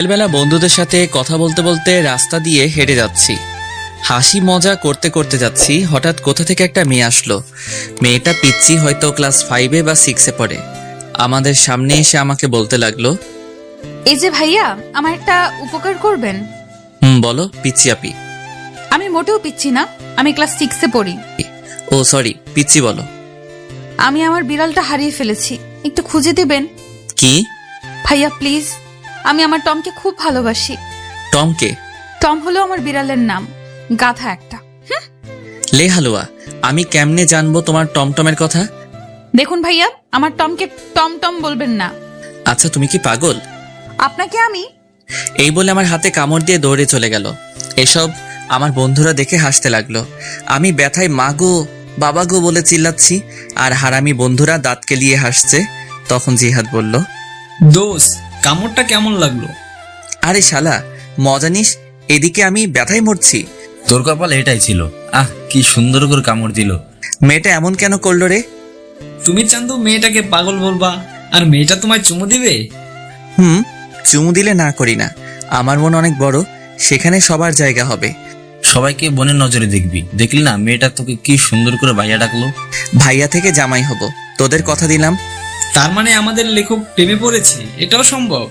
বিকেলবেলা বন্ধুদের সাথে কথা বলতে বলতে রাস্তা দিয়ে হেঁটে যাচ্ছি। হাসি মজা করতে করতে যাচ্ছি, হঠাৎ কোথা থেকে একটা মেয়ে আসলো। মেয়েটা পিচ্ছি, হয়তো ক্লাস 5-এ বা 6-এ পড়ে। আমাদের সামনে এসে আমাকে বলতে লাগলো, এই যে ভাইয়া, আমার একটা উপকার করবেন। বলো পিচ্ছি আপি। আমি মোটেও পিচ্ছি না, আমি ক্লাস 6-এ পড়ি। ও সরি, পিচ্ছি বলো। আমি আমার বিড়ালটা হারিয়ে ফেলেছি, একটু খুঁজে দিবেন? কি? ভাইয়া প্লিজ, আমি আমার টমকে খুব ভালোবাসি। টমকে? টম হলো আমার বিড়ালের নাম, গাধা একটা। লে হালুয়া, আমি কেমনে জানবো তোমার টমটমের কথা? দেখুন ভাইয়া, আমার টমকে টম টম বলবেন না। আচ্ছা তুমি কি পাগল? আপনাকে আমি। এই বলে আমার হাতে কামড় দিয়ে দৌড়ে চলে গেল। এসব আমার বন্ধুরা দেখে হাসতে লাগলো। আমি ব্যথায় মা গো বাবা গো বলে চিল্লাচ্ছি, আর হারামি বন্ধুরা দাঁত কেলিয়ে হাসছে। তখন জিহাদ বলল, দোষ, কামড়টা কেমন লাগলো? আরে শালা মজা নিস, এদিকে আমি ব্যথায় মরছি। তোর কপাল এটাই ছিল। কি সুন্দর করে কামড় দিল। মেয়েটা এমন কেন করলো রে? তুমি চান্দু মেয়েটাকে পাগল বলবা, আর মেয়েটা তোমায় চুমু দিবে? চুমু দিলে না করি না, আমার মন অনেক বড়, সেখানে সবার জায়গা হবে। সবাইকে বোনের নজরে দেখবি। দেখলি না মেয়েটা তোকে কি সুন্দর করে ভাইয়া ডাকলো। ভাইয়া থেকে জামাই হব, তোদের কথা দিলাম। তার মানে আমাদের লেখক প্রেমে পড়েছে, এটাও সম্ভব?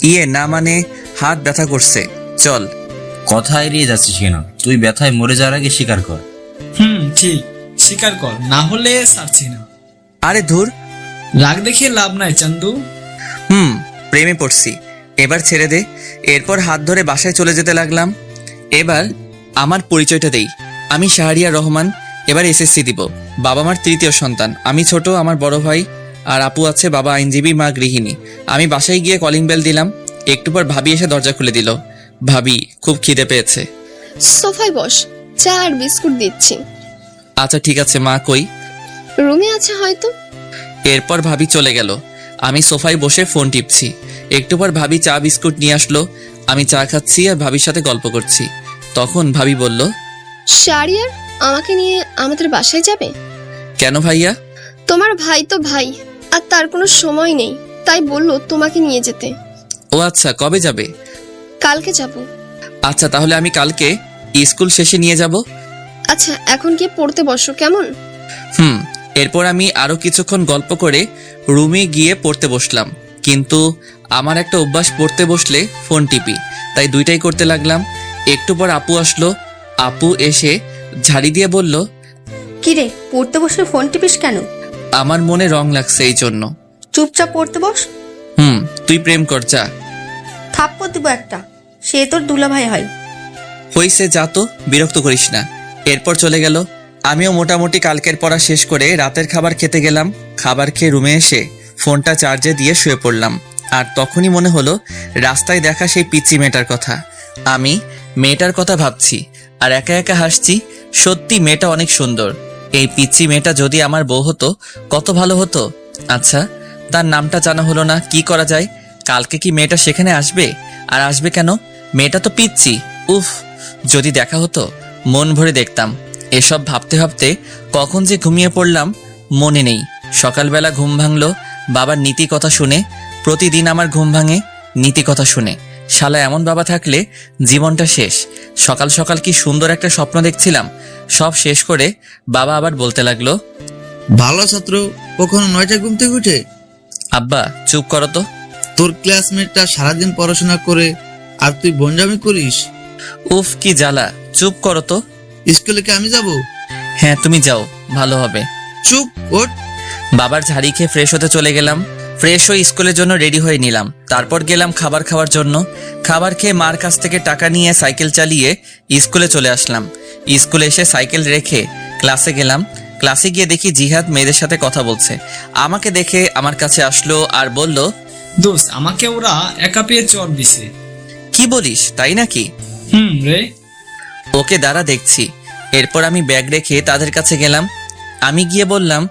ইয়ে না মানে হাত ব্যথা করছে, চল। কথা এড়িয়ে যাচ্ছিস কেন? তুই ব্যথায় মরে যাওয়ার আগে স্বীকার কর। ঠিক, স্বীকার কর, না হলে ছাড়ছি না। আরে ধুর, রাগ দেখিয়ে লাভ নাই চান্দু। প্রেমে পড়ছি, এবার ছেড়ে দে। এরপর হাত ধরে বাসায় চলে যেতে লাগলাম। এবার আমার পরিচয়টা দেই, আমি শাহরিয়ার রহমান, এবার এসএসসি দিব। বাবা মার তৃতীয় সন্তান, আমি ছোট, আমার বড় ভাই আর আপু আছে, বাবা আইনজীবী, মা গৃহিণী। আমি বাসায় গিয়ে কলিং বেল দিলাম, একটু পর ভাবি এসে দরজা খুলে দিল। ভাবি, খুব খিদে পেয়েছে। সোফায় বস, চা আর বিস্কুট দিচ্ছি। আচ্ছা ঠিক আছে মা, কই? রুমে আছে হয়তো। এরপর ভাবি চলে গেল, আমি সোফায় বসে ফোন টিপছি। একটু পর ভাবি চা বিস্কুট নিয়ে আসলো, আমি চা খাচ্ছি আর ভাবির সাথে গল্প করছি। তখন ভাবি বলল, শারিয়ার আমাকে নিয়ে আমাদের বাসায় যাবে? কেন ভাইয়া? তোমার ভাই তো ভাই, আর তার কোনো সময় নেই, তাই বললো তোমাকে নিয়ে যেতে। ও আচ্ছা, কবে যাবে? কালকে যাব। আচ্ছা তাহলে আমি কালকে স্কুল শেষে নিয়ে যাব। আচ্ছা এখন গিয়ে পড়তে বসো কেমন? এরপর আমি আরো কিছুক্ষণ গল্প করে রুমে গিয়ে পড়তে বসলাম। কিন্তু আমার একটা অভ্যাস, পড়তে বসলে ফোন টিপি, তাই দুইটাই করতে লাগলাম। একটু পর আপু আসলো, আপু এসে ঝাড়ি দিয়ে বলল, কিরে, পড়তে বসলে ফোন টিপিস কেন? আমার মনে রং লাগছে এই জন্য। চুপচাপ পড়তে বস। তুই প্রেম কর, যা। থাপ্পড় দিব একটা, সে তোর দুলাভাই হয়। হইছে, যা তো, বিরক্ত করিস না। এরপর চলে গেল। আমিও মোটামুটি কালকের পড়া শেষ করে রাতের খাবার খেতে গেলাম। খাবার খেয়ে রুমে এসে ফোনটা চার্জে দিয়ে শুয়ে পড়লাম। আর তখনই মনে হলো রাস্তায় দেখা সেই পিচ্চি মেয়েটার কথা। আমি মেয়েটার কথা ভাবছি আর একা একা হাসছি। সত্যি মেয়েটা অনেক সুন্দর। এই পিচ্চি মেয়েটা যদি আমার বউ হতো কত ভালো হতো। আচ্ছা, তার নামটা জানা হলো না, কি করা যায়? কালকে কি মেয়েটা সেখানে আসবে? আর আসবে কেন? মেয়েটা তো পিচ্চি। উফ, যদি দেখা হতো মন ভরে দেখতাম। এসব ভাবতে ভাবতে কখন যে ঘুমিয়ে পড়লাম মনে নেই। সকালবেলা ঘুম ভাঙলো বাবার নীতি কথা শুনে। প্রতিদিন আমার ঘুম ভাঙে নীতি কথা শুনে। শালা এমন বাবা থাকলে জীবনটা শেষ। সকাল সকাল কি সুন্দর একটা স্বপ্ন দেখছিলাম, সব শেষ করে বাবা আবার বলতে লাগলো, ভালো ছাত্র কখনো 9টায় ঘুম থেকে উঠে? আব্বা চুপ করো তো। তোর ক্লাসমেটটা সারাদিন পড়াশোনা করে আর তুই বনজামি করিস। উফ কি জ্বালা, চুপ করো তো। স্কুলে কি আমি যাব? হ্যাঁ তুমি যাও, ভালো হবে। চুপ, ওঠ। বাবার ঝাড়ি খেয়ে ফ্রেশ হতে চলে গেলাম। ফ্রেশ হয়ে স্কুলের জন্য রেডি হয়ে নিলাম। তারপর গেলাম খাবার খাওয়ার জন্য। খাবার খেয়ে মার কাছ থেকে টাকা নিয়ে সাইকেল চালিয়ে স্কুলে চলে আসলাম। স্কুলে এসে সাইকেল রেখে ক্লাসে গেলাম। ক্লাসে গিয়ে দেখি জিহাদ মেয়েদের সাথে কথা বলছে। আমাকে দেখে আমার কাছে আসলো আর বলল, দোস্ত, আমাকে ওরা একা পেয়ে চর দিছে। কি বলিস, তাই নাকি? রে। ওকে দাঁড়া দেখছি। এরপর আমি ব্যাগ রেখে তাদের কাছে গেলাম। আমি গিয়ে বললাম,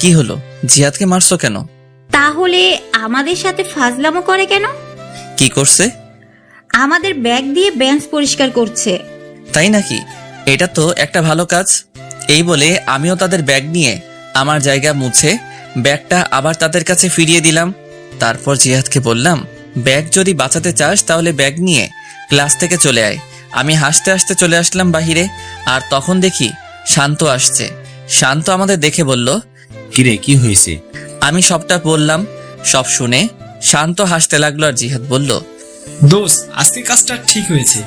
কি হলো, জিহাদকে মারছো কেন? তাহলে আমাদের সাথে ফাজলামো করে কেন? কি করছে? আমাদের ব্যাগ দিয়ে বেঞ্চ পরিষ্কার করছে। তাই নাকি? এটা তো একটা ভালো কাজ। এই বলে আমিও তাদের ব্যাগ নিয়ে আমার জায়গা মুছে ব্যাগটা আবার তাদের কাছে ফিরিয়ে দিলাম। তারপর জিহাদকে বললাম, ব্যাগ যদি বাঁচাতে চাস তাহলে ব্যাগ নিয়ে ক্লাস থেকে চলে আয়। আমি হাসতে হাসতে চলে আসলাম বাহিরে, আর তখন দেখি শান্ত আসছে। শান্ত আমাদের দেখে বলল, কিরে কি হয়েছে? আমি সবটা বললাম। সব শুনে শান্ত হাসতে লাগলো, আর জিহাদ বলল, দোস্ত আজকে কাজটা ঠিক হয়েছে।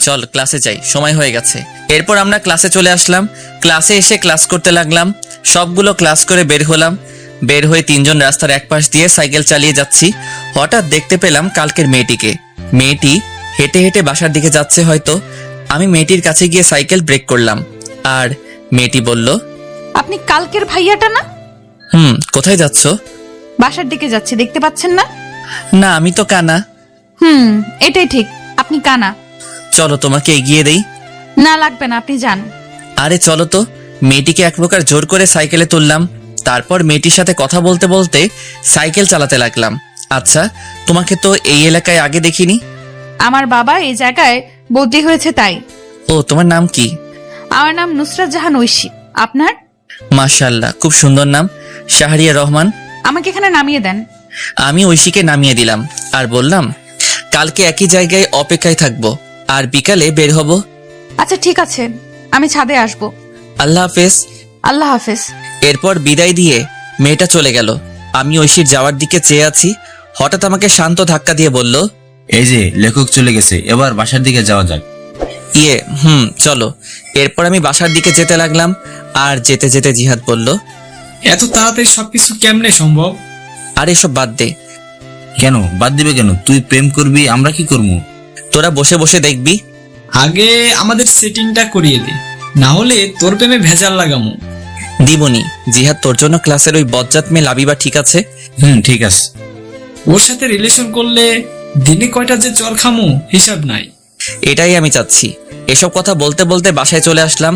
চল ক্লাসে যাই, সময় হয়ে গেছে। এরপর আমরা ক্লাসে চলে আসলাম। ক্লাসে এসে ক্লাস করতে লাগলাম। সবগুলো ক্লাস করে বের হলাম। বের হয়ে তিনজন রাস্তার এক পাশ দিয়ে সাইকেল চালিয়ে যাচ্ছি। হঠাৎ দেখতে পেলাম কালকের মেয়েটিকে। মেয়েটি হেঁটে হেঁটে বাসার দিকে যাচ্ছে হয়তো। আমি মেয়েটির কাছে গিয়ে সাইকেল ব্রেক করলাম, আর মেয়েটি বলল, আপনি কালকের ভাইয়াটা না? কোথায় যাচ্ছ? বাসার দিকে যাচ্ছি, দেখতে পাচ্ছেন না? না, আমি তো কানা। এটাই ঠিক, আপনি কানা। চলো তোমাকে এগিয়ে দেই। না লাগবে না, আপনি যান। আরে চলো তো। মেয়েটিকে এক প্রকার জোর করে সাইকেলে তুললাম। তারপর মেয়েটির সাথে কথা বলতে বলতে সাইকেল চালাতে লাগলাম। আচ্ছা, তোমাকে তো এই এলাকায় আগে দেখিনি। আমার বাবা এই জায়গায় বদলি হয়েছে তাই। ও, তোমার নাম কি? আমার নাম নুসরাত জাহান ঐশী। আপনার? মাশাআল্লাহ, খুব সুন্দর নাম, শাহরিয়া রহমান। আমাকে এখানে নামিয়ে দেন। আমি ঐশীকে নামিয়ে দিলাম আর বললাম, কালকে একই জায়গায় অপেক্ষায় থাকবো, আর বিকালে বের হব। আচ্ছা ঠিক আছে, আমি ছাদে আসবো। আল্লাহ হাফেজ। আল্লাহ হাফেজ। এরপর বিদায় দিয়ে মেয়েটা চলে গেল। আমি ঐশীর যাওয়ার দিকে চেয়ে আছি। হঠাৎ আমাকে শান্ত ধাক্কা দিয়ে বলল, এই যে লেখক চলে গেছে, এবার বাসার দিকে যাওয়া যাক। চলো। এরপর আমি বাসার দিকে যেতে লাগলাম, আর যেতে যেতে জিহাদ বলল, এত তাড়াতাড়ি সবকিছু কেমনে সম্ভব? আর এসব বাদ দে। কেন বাদ দিবে কেন? তুই প্রেম করবি, আমরা কি করবো? তোরা বসে বসে দেখবি। আগে আমাদের সেটিংটা করিয়ে দে, না হলে তোর প্রেমে ভেজাল লাগামু। দিবনি। জিহাদ, তোর জন্য ক্লাসের ওই বজ্জাত মেয়ে লাবিবা ঠিক আছে? ঠিক আছে। ওর সাথে রিলেশন করলে দিনে কয়টা যে চর খামু হিসাব নাই। এটাই আমি চাচ্ছি। এসব কথা বলতে বলতে বাসায় চলে আসলাম।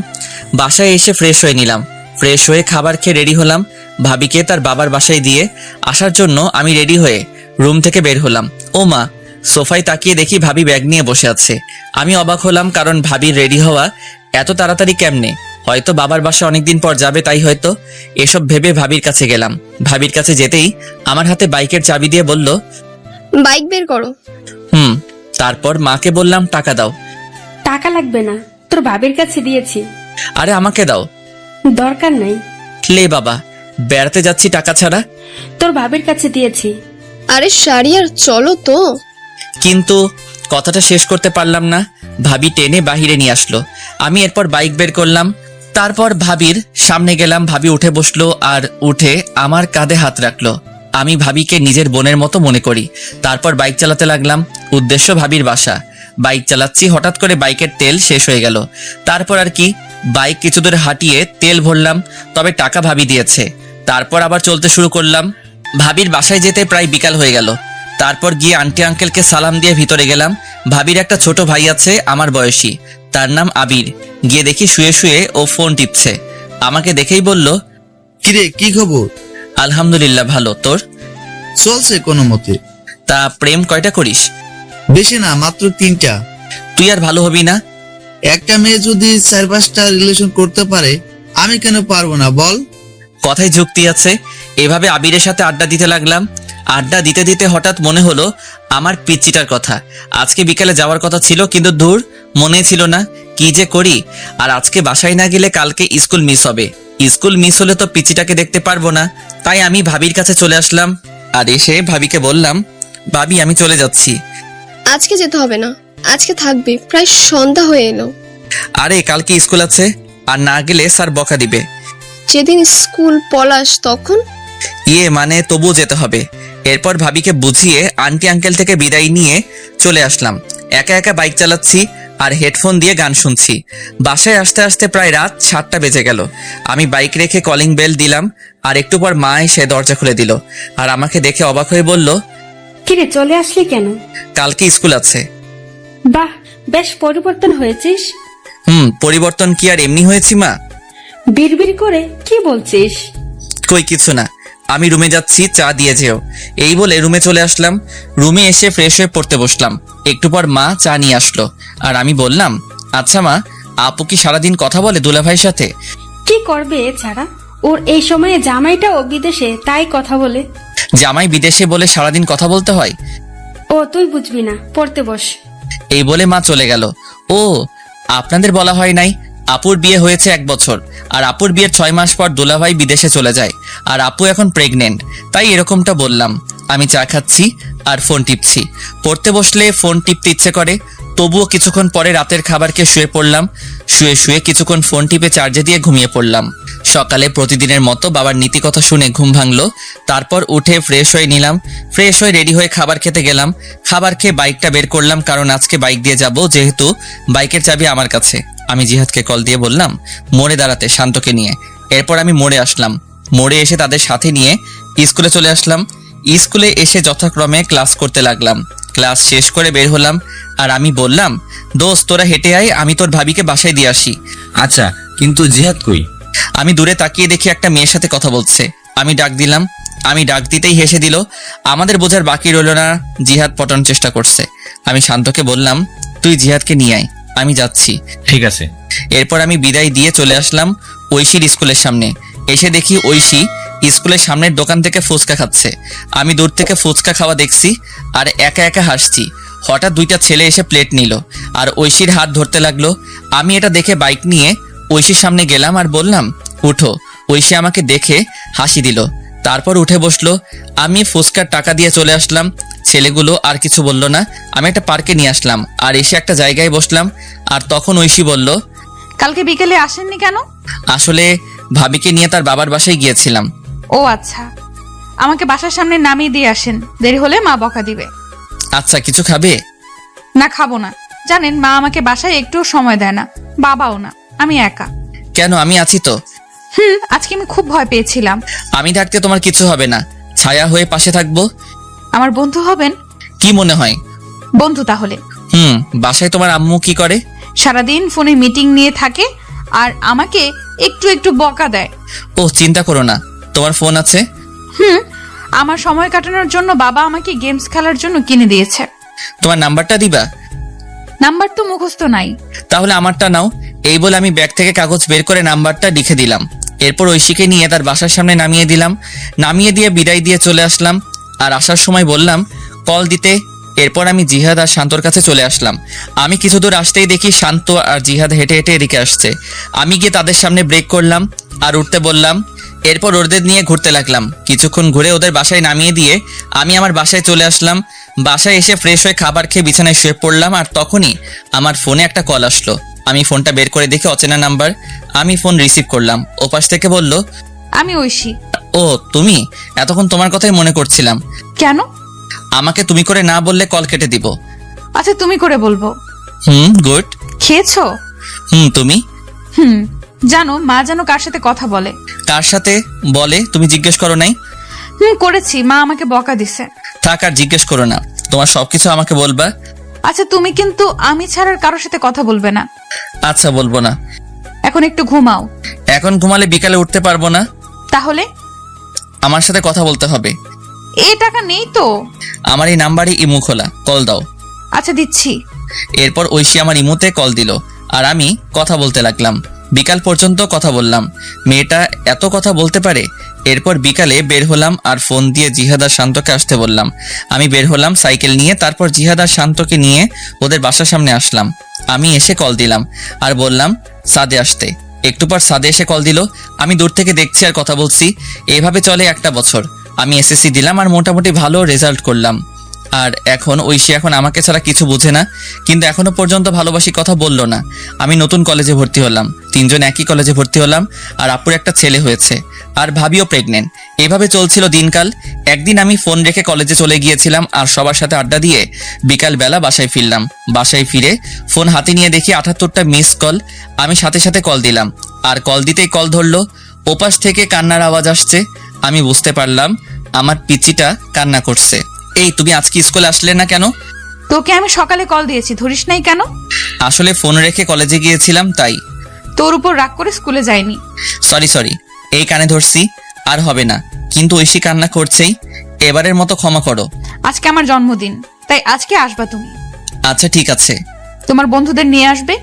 বাসায় এসে ফ্রেশ হয়ে নিলাম। ফ্রেশ হয়ে খাবার খেয়ে রেডি হলাম। ভাবিকে তার বাবার বাসায় দিয়ে আসার জন্য আমি রেডি হয়ে রুম থেকে বের হলাম। ও মা, সোফায় তাকিয়ে দেখি ভাবি ব্যাগ নিয়ে বসে আছে। আমি অবাক হলাম, কারণ ভাবির রেডি হওয়া এত তাড়াতাড়ি কেমনে? হয়তো বাবার বাসা অনেকদিন পর যাবে, তাই হয়তো। এসব ভেবে ভাবির কাছে গেলাম। ভাবির কাছে যেতেই আমার হাতে বাইকের চাবি দিয়ে বলল, বাইক বের করো। তারপর মাকে বললাম, টাকা দাও। টাকা লাগবে না, তোর ভাবির কাছে দিয়েছি। আরে আমাকে দাও। দরকার নাই। লে বাবা, বেড়াতে যাচ্ছি টাকা ছাড়া। তোর ভাবির কাছে দিয়েছি। আরে শারিয়ার, চলো তো। কিন্তু কথাটা শেষ করতে পারলাম না। ভাবি টেনে বাহিরে নিয়ে আসলো। আমি এরপর বাইক বের করলাম। তারপর ভাবির সামনে গেলাম। ভাবি উঠে বসলো, আর উঠে আমার কাঁধে হাত রাখলো। আমি ভাবিকে নিজের বোনের মতো মনে করি। তারপর বাইক চালাতে লাগলাম। উদ্দেশ্য ভাবির বাসা। বাইক চালাচ্ছি, হঠাৎ করে বাইকের তেল শেষ হয়ে গেল। তারপর আর কি, বাইক কিছু দূর হাঁটিয়ে তেল ভরলাম, তবে টাকা ভাবি দিয়েছে। তারপর আবার চলতে শুরু করলাম। ভাবির বাসায় যেতে প্রায় বিকাল হয়ে গেল। তারপর গিয়ে আন্টি আঙ্কেলকে সালাম দিয়ে ভিতরে গেলাম। ভাবির একটা ছোট ভাই আছে আমার বয়সী, তার নাম আবির। গিয়ে দেখি শুয়ে শুয়ে ও ফোন টিপছে। আমাকে দেখেই বলল, কিরে কি খবর? আলহামদুলিল্লাহ, ভালো। তোর? চলছে কোনো মতে। তা প্রেম কয়টা করিস? বেশি না, মাত্র 3টা। তুই আর ভালো হবি না? একটা মেয়ে যদি 4-5টা রিলেশন করতে পারে, আমি কেন পারবো না বল? কথায় যুক্তি আছে। এভাবে আবিরের সাথে আড্ডা দিতে লাগলাম। আড্ডা দিতে দিতে হঠাৎ মনে হলো আমার পিচ্চিটার কথা। আজকে বিকালে যাওয়ার কথা ছিল, কিন্তু দূর, মনে ছিল না কি যে করি। আর আজকে বাসায় না গেলে কালকে স্কুল মিস হবে। স্কুল মিস হলে তো পিচ্চিটাকে দেখতে পারবো না। তাই আমি ভাবির কাছে চলে আসলাম, আর এসে ভাবিকে বললাম, ভাবি আমি চলে যাচ্ছি। আজকে যেতে হবে না, আজকে থাকবে, প্রায় সন্ধ্যা হয়ে এলো। আরে কালকে স্কুল আছে, আর না গেলে স্যার বকা দিবে। যেদিন স্কুল পলাশ তখন? মানে তবুও যেতে হবে। এরপর ভাবিকে বুঝিয়ে আন্টি আঙ্কেল থেকে বিদায় নিয়ে চলে আসলাম। একা একা বাইক চালাচ্ছি আর হেডফোন দিয়ে গান শুনছি। বাসায় আসতে আসতে প্রায় রাত 7টা বেজে গেল। আমি বাইক রেখে কলিং বেল দিলাম, আর একটু পর মা এসে দরজা খুলে দিল, আর আমাকে দেখে অবাক হয়ে বলল, কিরে চলে আসলি কেন? কালকে স্কুল আছে। বাহ, বেশ পরিবর্তন হয়েছিস। পরিবর্তন কি আর এমনি হয়েছি মা? বিড়বিড় করে কি বলছিস? কই কিছু না, আমি রুমে যাচ্ছি, চা দিয়ে যেও। এই বলে রুমে চলে আসলাম। রুমে এসে ফ্রেশ হয়ে পড়তে বসলাম। একটু পর মা চা নিয়ে আসলো, আর আমি বললাম, আচ্ছা মা, আপু কি সারাদিন কথা বলে দুলাভাইয়ের সাথে? কি করবে এছাড়া? ওর এই সময়ে জামাইটাও বিদেশে, তাই কথা বলে। জামাই বিদেশে বলে সারাদিন কথা বলতে হয়? ও তুই বুঝবি না, পড়তে বস। এই বলে মা চলে গেল। ও, আপনাদের বলা হয় নাই, আপুর বিয়ে হয়েছে 1 বছর, আর আপুর বিয়ের 6 মাস পর দুলাভাই বিদেশে চলে যায়, আর আপু এখন প্রেগনেন্ট, তাই এরকমটা বললাম। আমি চা খাচ্ছি আর ফোন টিপছি। পড়তে বসলে ফোন টিপতে ইচ্ছে করে, তবুও কিছুক্ষণ পরে রাতের খাবার খেয়ে শুয়ে পড়লাম। শুয়ে কিছুক্ষণ ফোন টিপে চার্জে দিয়ে ঘুমিয়ে পড়লাম। সকালে প্রতিদিনের মতো বাবার নীতি কথা শুনে ঘুম ভাঙলো। তারপর উঠে ফ্রেশ হয়ে নিলাম। ফ্রেশ হয়ে রেডি হয়ে খাবার খেতে গেলাম। খাবার খেয়ে বাইকটা বের করলাম, কারণ আজকে বাইক দিয়ে যাব, যেহেতু বাইকের চাবি আমার কাছে। আমি জিহাদকে কল দিয়ে বললাম মোড়ে দাঁড়াতে, শান্তকে নিয়ে। এরপর আমি মোড়ে আসলাম। মোড়ে এসে তাদের সাথে নিয়ে স্কুলে চলে আসলাম। স্কুলে এসে যথাক্রমে ক্লাস করতে লাগলাম। ক্লাস শেষ করে বের হলাম, আর আমি বললাম দোস্ত তোরা হেঁটে আয়, আমি তোর ভাবিকে বাসায় দিয়ে আসি। আচ্ছা, কিন্তু জিহাদ কই? আমি দূরে তাকিয়ে দেখি একটা মেয়ের সাথে কথা বলছে। আমি ডাক দিলাম। আমি ডাক দিতেই হেসে দিল। আমাদের বোঝার বাকি রইল না, জিহাদ পটানোর চেষ্টা করছে। আমি শান্তকে বললাম তুই জিহাদকে নিয়ে আয়, আমি যাচ্ছি। ঠিক আছে। এরপর আমি বিদায় দিয়ে চলে আসলাম ঐশীর স্কুলের সামনে। এসে দেখি ঐশী স্কুলের সামনের দোকান থেকে ফুচকা খাচ্ছে। আমি দূর থেকে ফুচকা খাওয়া দেখছি আর একা একা হাসছি। হঠাৎ 2টা ছেলে এসে প্লেট নিল আর ঐশীর হাত ধরতে লাগলো। আমি এটা দেখে বাইক নিয়ে ঐশীর সামনে গেলাম আর বললাম উঠো। ঐশী আমাকে দেখে হাসি দিল, তারপর উঠে বসলো। আমি ফুচকার টাকা দিয়ে চলে আসলাম। ছেলেগুলো আর কিছু বলল না। আমি একটা পার্কে নিয়ে আসলাম আর এসে একটা জায়গায় বসলাম। আর তখন ঐশী বলল কালকে বিকেলে আসেননি কেন? আসলে ভাবিকে নিয়ে তার বাবার বাসায় গিয়েছিলাম। ও আচ্ছা, আমাকে বাসার সামনে নামিয়ে দিয়ে আসেন, দেরি হলে মা বকা দিবে। আচ্ছা, কিছু খাবে? না, খাবো না। জানেন মা আমাকে বাসায় একটুও সময় দেয় না, বাবাও না, আমি একা। কেন, আমি আছি তো। আজকে আমি খুব ভয় পেয়েছিলাম। আমি থাকতে তোমার কিছু হবে না, ছায়া হয়ে পাশে থাকবো। আমার বন্ধু হবেন? কি মনে হয়? বন্ধু তাহলে। বাসায় তোমার আম্মু কি করে? সারাদিন ফোনে মিটিং নিয়ে থাকে আর আমাকে একটু একটু বকা দেয়। ও, চিন্তা করো না, তোমার ফোন আছে। আমার সময় কাটানোর জন্য বাবা আমাকে গেমস খেলার জন্য কিনে দিয়েছে। তোমার নাম্বারটা দিবা? নাম্বার তো মুখস্থ নাই। তাহলে আমারটা নাও। এই বলে আমি ব্যাগ থেকে কাগজ বের করে নাম্বারটা লিখে দিলাম। এরপর ঐশীকে নিয়ে তার বাসার সামনে নামিয়ে দিলাম। নামিয়ে দিয়ে বিদায় দিয়ে চলে আসলাম। আর আসার সময় বললাম কল দিতে। এরপর আমি জিহাদ আর শান্তর কাছে চলে আসলাম। আমি কিছু দূর আসতেই দেখি শান্ত আর জিহাদ হেঁটে হেঁটে এদিকে আসছে। আমি গিয়ে তাদের সামনে ব্রেক করলাম আর উঠতে বললাম। এরপর ওদের নিয়ে ঘুরতে লাগলাম। কিছুক্ষণ ঘুরে ওদের বাসায় নামিয়ে দিয়ে আমি আমার বাসায় চলে আসলাম। বাসায় এসে ফ্রেশ হয়ে খাবার খেয়ে বিছানায় শুয়ে পড়লাম। আর তখনই আমার ফোনে একটা কল আসলো। আমি ফোনটা বের করে দেখি অচেনা নাম্বার। আমি ফোন রিসিভ করলাম। ওপাশ থেকে বলল আমি ঐশী। ও তুমি? এতক্ষণ তোমার কথাই মনে করছিলাম। কেন? আমাকে তুমি করে না বললে কল কেটে দিব। আচ্ছা, তুমি করে বলবো। গুড। খেয়েছো? তুমি? জানো মা যেন কার সাথে কথা বলে। কার সাথে বলে তুমি জিজ্ঞেস করো নাই? করেছি, মা আমাকে বকা দিছে। থাক, আর জিজ্ঞেস করো না, তোমার সবকিছু আমাকে বলবা। আচ্ছা, তুমি কিন্তু আমি ছাড়ার কারোর সাথে কথা বলবে না। আচ্ছা, বলবো না। এখন একটু ঘুমাও। এখন ঘুমালে বিকালে উঠতে পারবো না। তাহলে? আমার সাথে কথা বলতে হবে। এই টাকা নেই তো। আমার এই নাম্বারে ইমু খোলা, কল দাও। আচ্ছা, দিচ্ছি। এরপর ঐশী আমার ইমুতে কল দিল আর আমি কথা বলতে লাগলাম। বিকাল পর্যন্ত কথা বললাম। মেয়েটা এত কথা বলতে পারে। এরপর বিকালে বের হলাম আর ফোন দিয়ে জিহাদ আর শান্তকে আসতে বললাম। আমি বের হলাম সাইকেল নিয়ে। তারপর জিহাদ আর শান্তকে নিয়ে ওদের বাসার সামনে আসলাম। আমি এসে কল দিলাম আর বললাম সাদে আসতে। একটু পর সাদে এসে কল দিল। আমি দূর থেকে দেখছি আর কথা বলছি। এভাবে চলে 1টা বছর। আমি এসএসসি দিলাম আর মোটামুটি ভালো রেজাল্ট করলাম। আর এখন ঐশী এখন আমাকে ছাড়া কিছু বুঝে না, কিন্তু এখনো পর্যন্ত ভালোবাসি কথা বললো না। আমি নতুন কলেজে ভর্তি হলাম, 3জন একই কলেজে ভর্তি হলাম। আর আপুর একটা ছেলে হয়েছে আর ভাবিও প্রেগনেন্ট। এভাবে চলছিল দিনকাল। একদিন আমি ফোন রেখে কলেজে চলে গিয়েছিলাম আর সবার সাথে আড্ডা দিয়ে বিকাল বেলা বাসায় ফিরলাম। বাসায় ফিরে ফোন হাতে নিয়ে দেখি 78টা মিস কল। আমি সাথে সাথে কল দিলাম আর কল দিতেই কল ধরলো। ওপাশ থেকে কান্নার আওয়াজ আসছে। আমি বুঝতে পারলাম আমার পিচিটা কান্না করছে। এই তুমি আজকে স্কুলে আসলে না কেন? তোকে আমি সকালে কল দিয়েছি, ধরিস নাই কেন? আসলে ফোন রেখে কলেজে গিয়েছিলাম তাই। তোর উপর রাগ করে স্কুলে যাইনি। সরি, এই কানে ধরছি, আর হবে না। কিন্তু ঐশী কান্না করছেই, এবারের মতো ক্ষমা করো। আজকে আমার জন্মদিন, তাই আজকে আসবা তুমি। আচ্ছা ঠিক আছে। তোমার বন্ধুদের নিয়ে আসবে।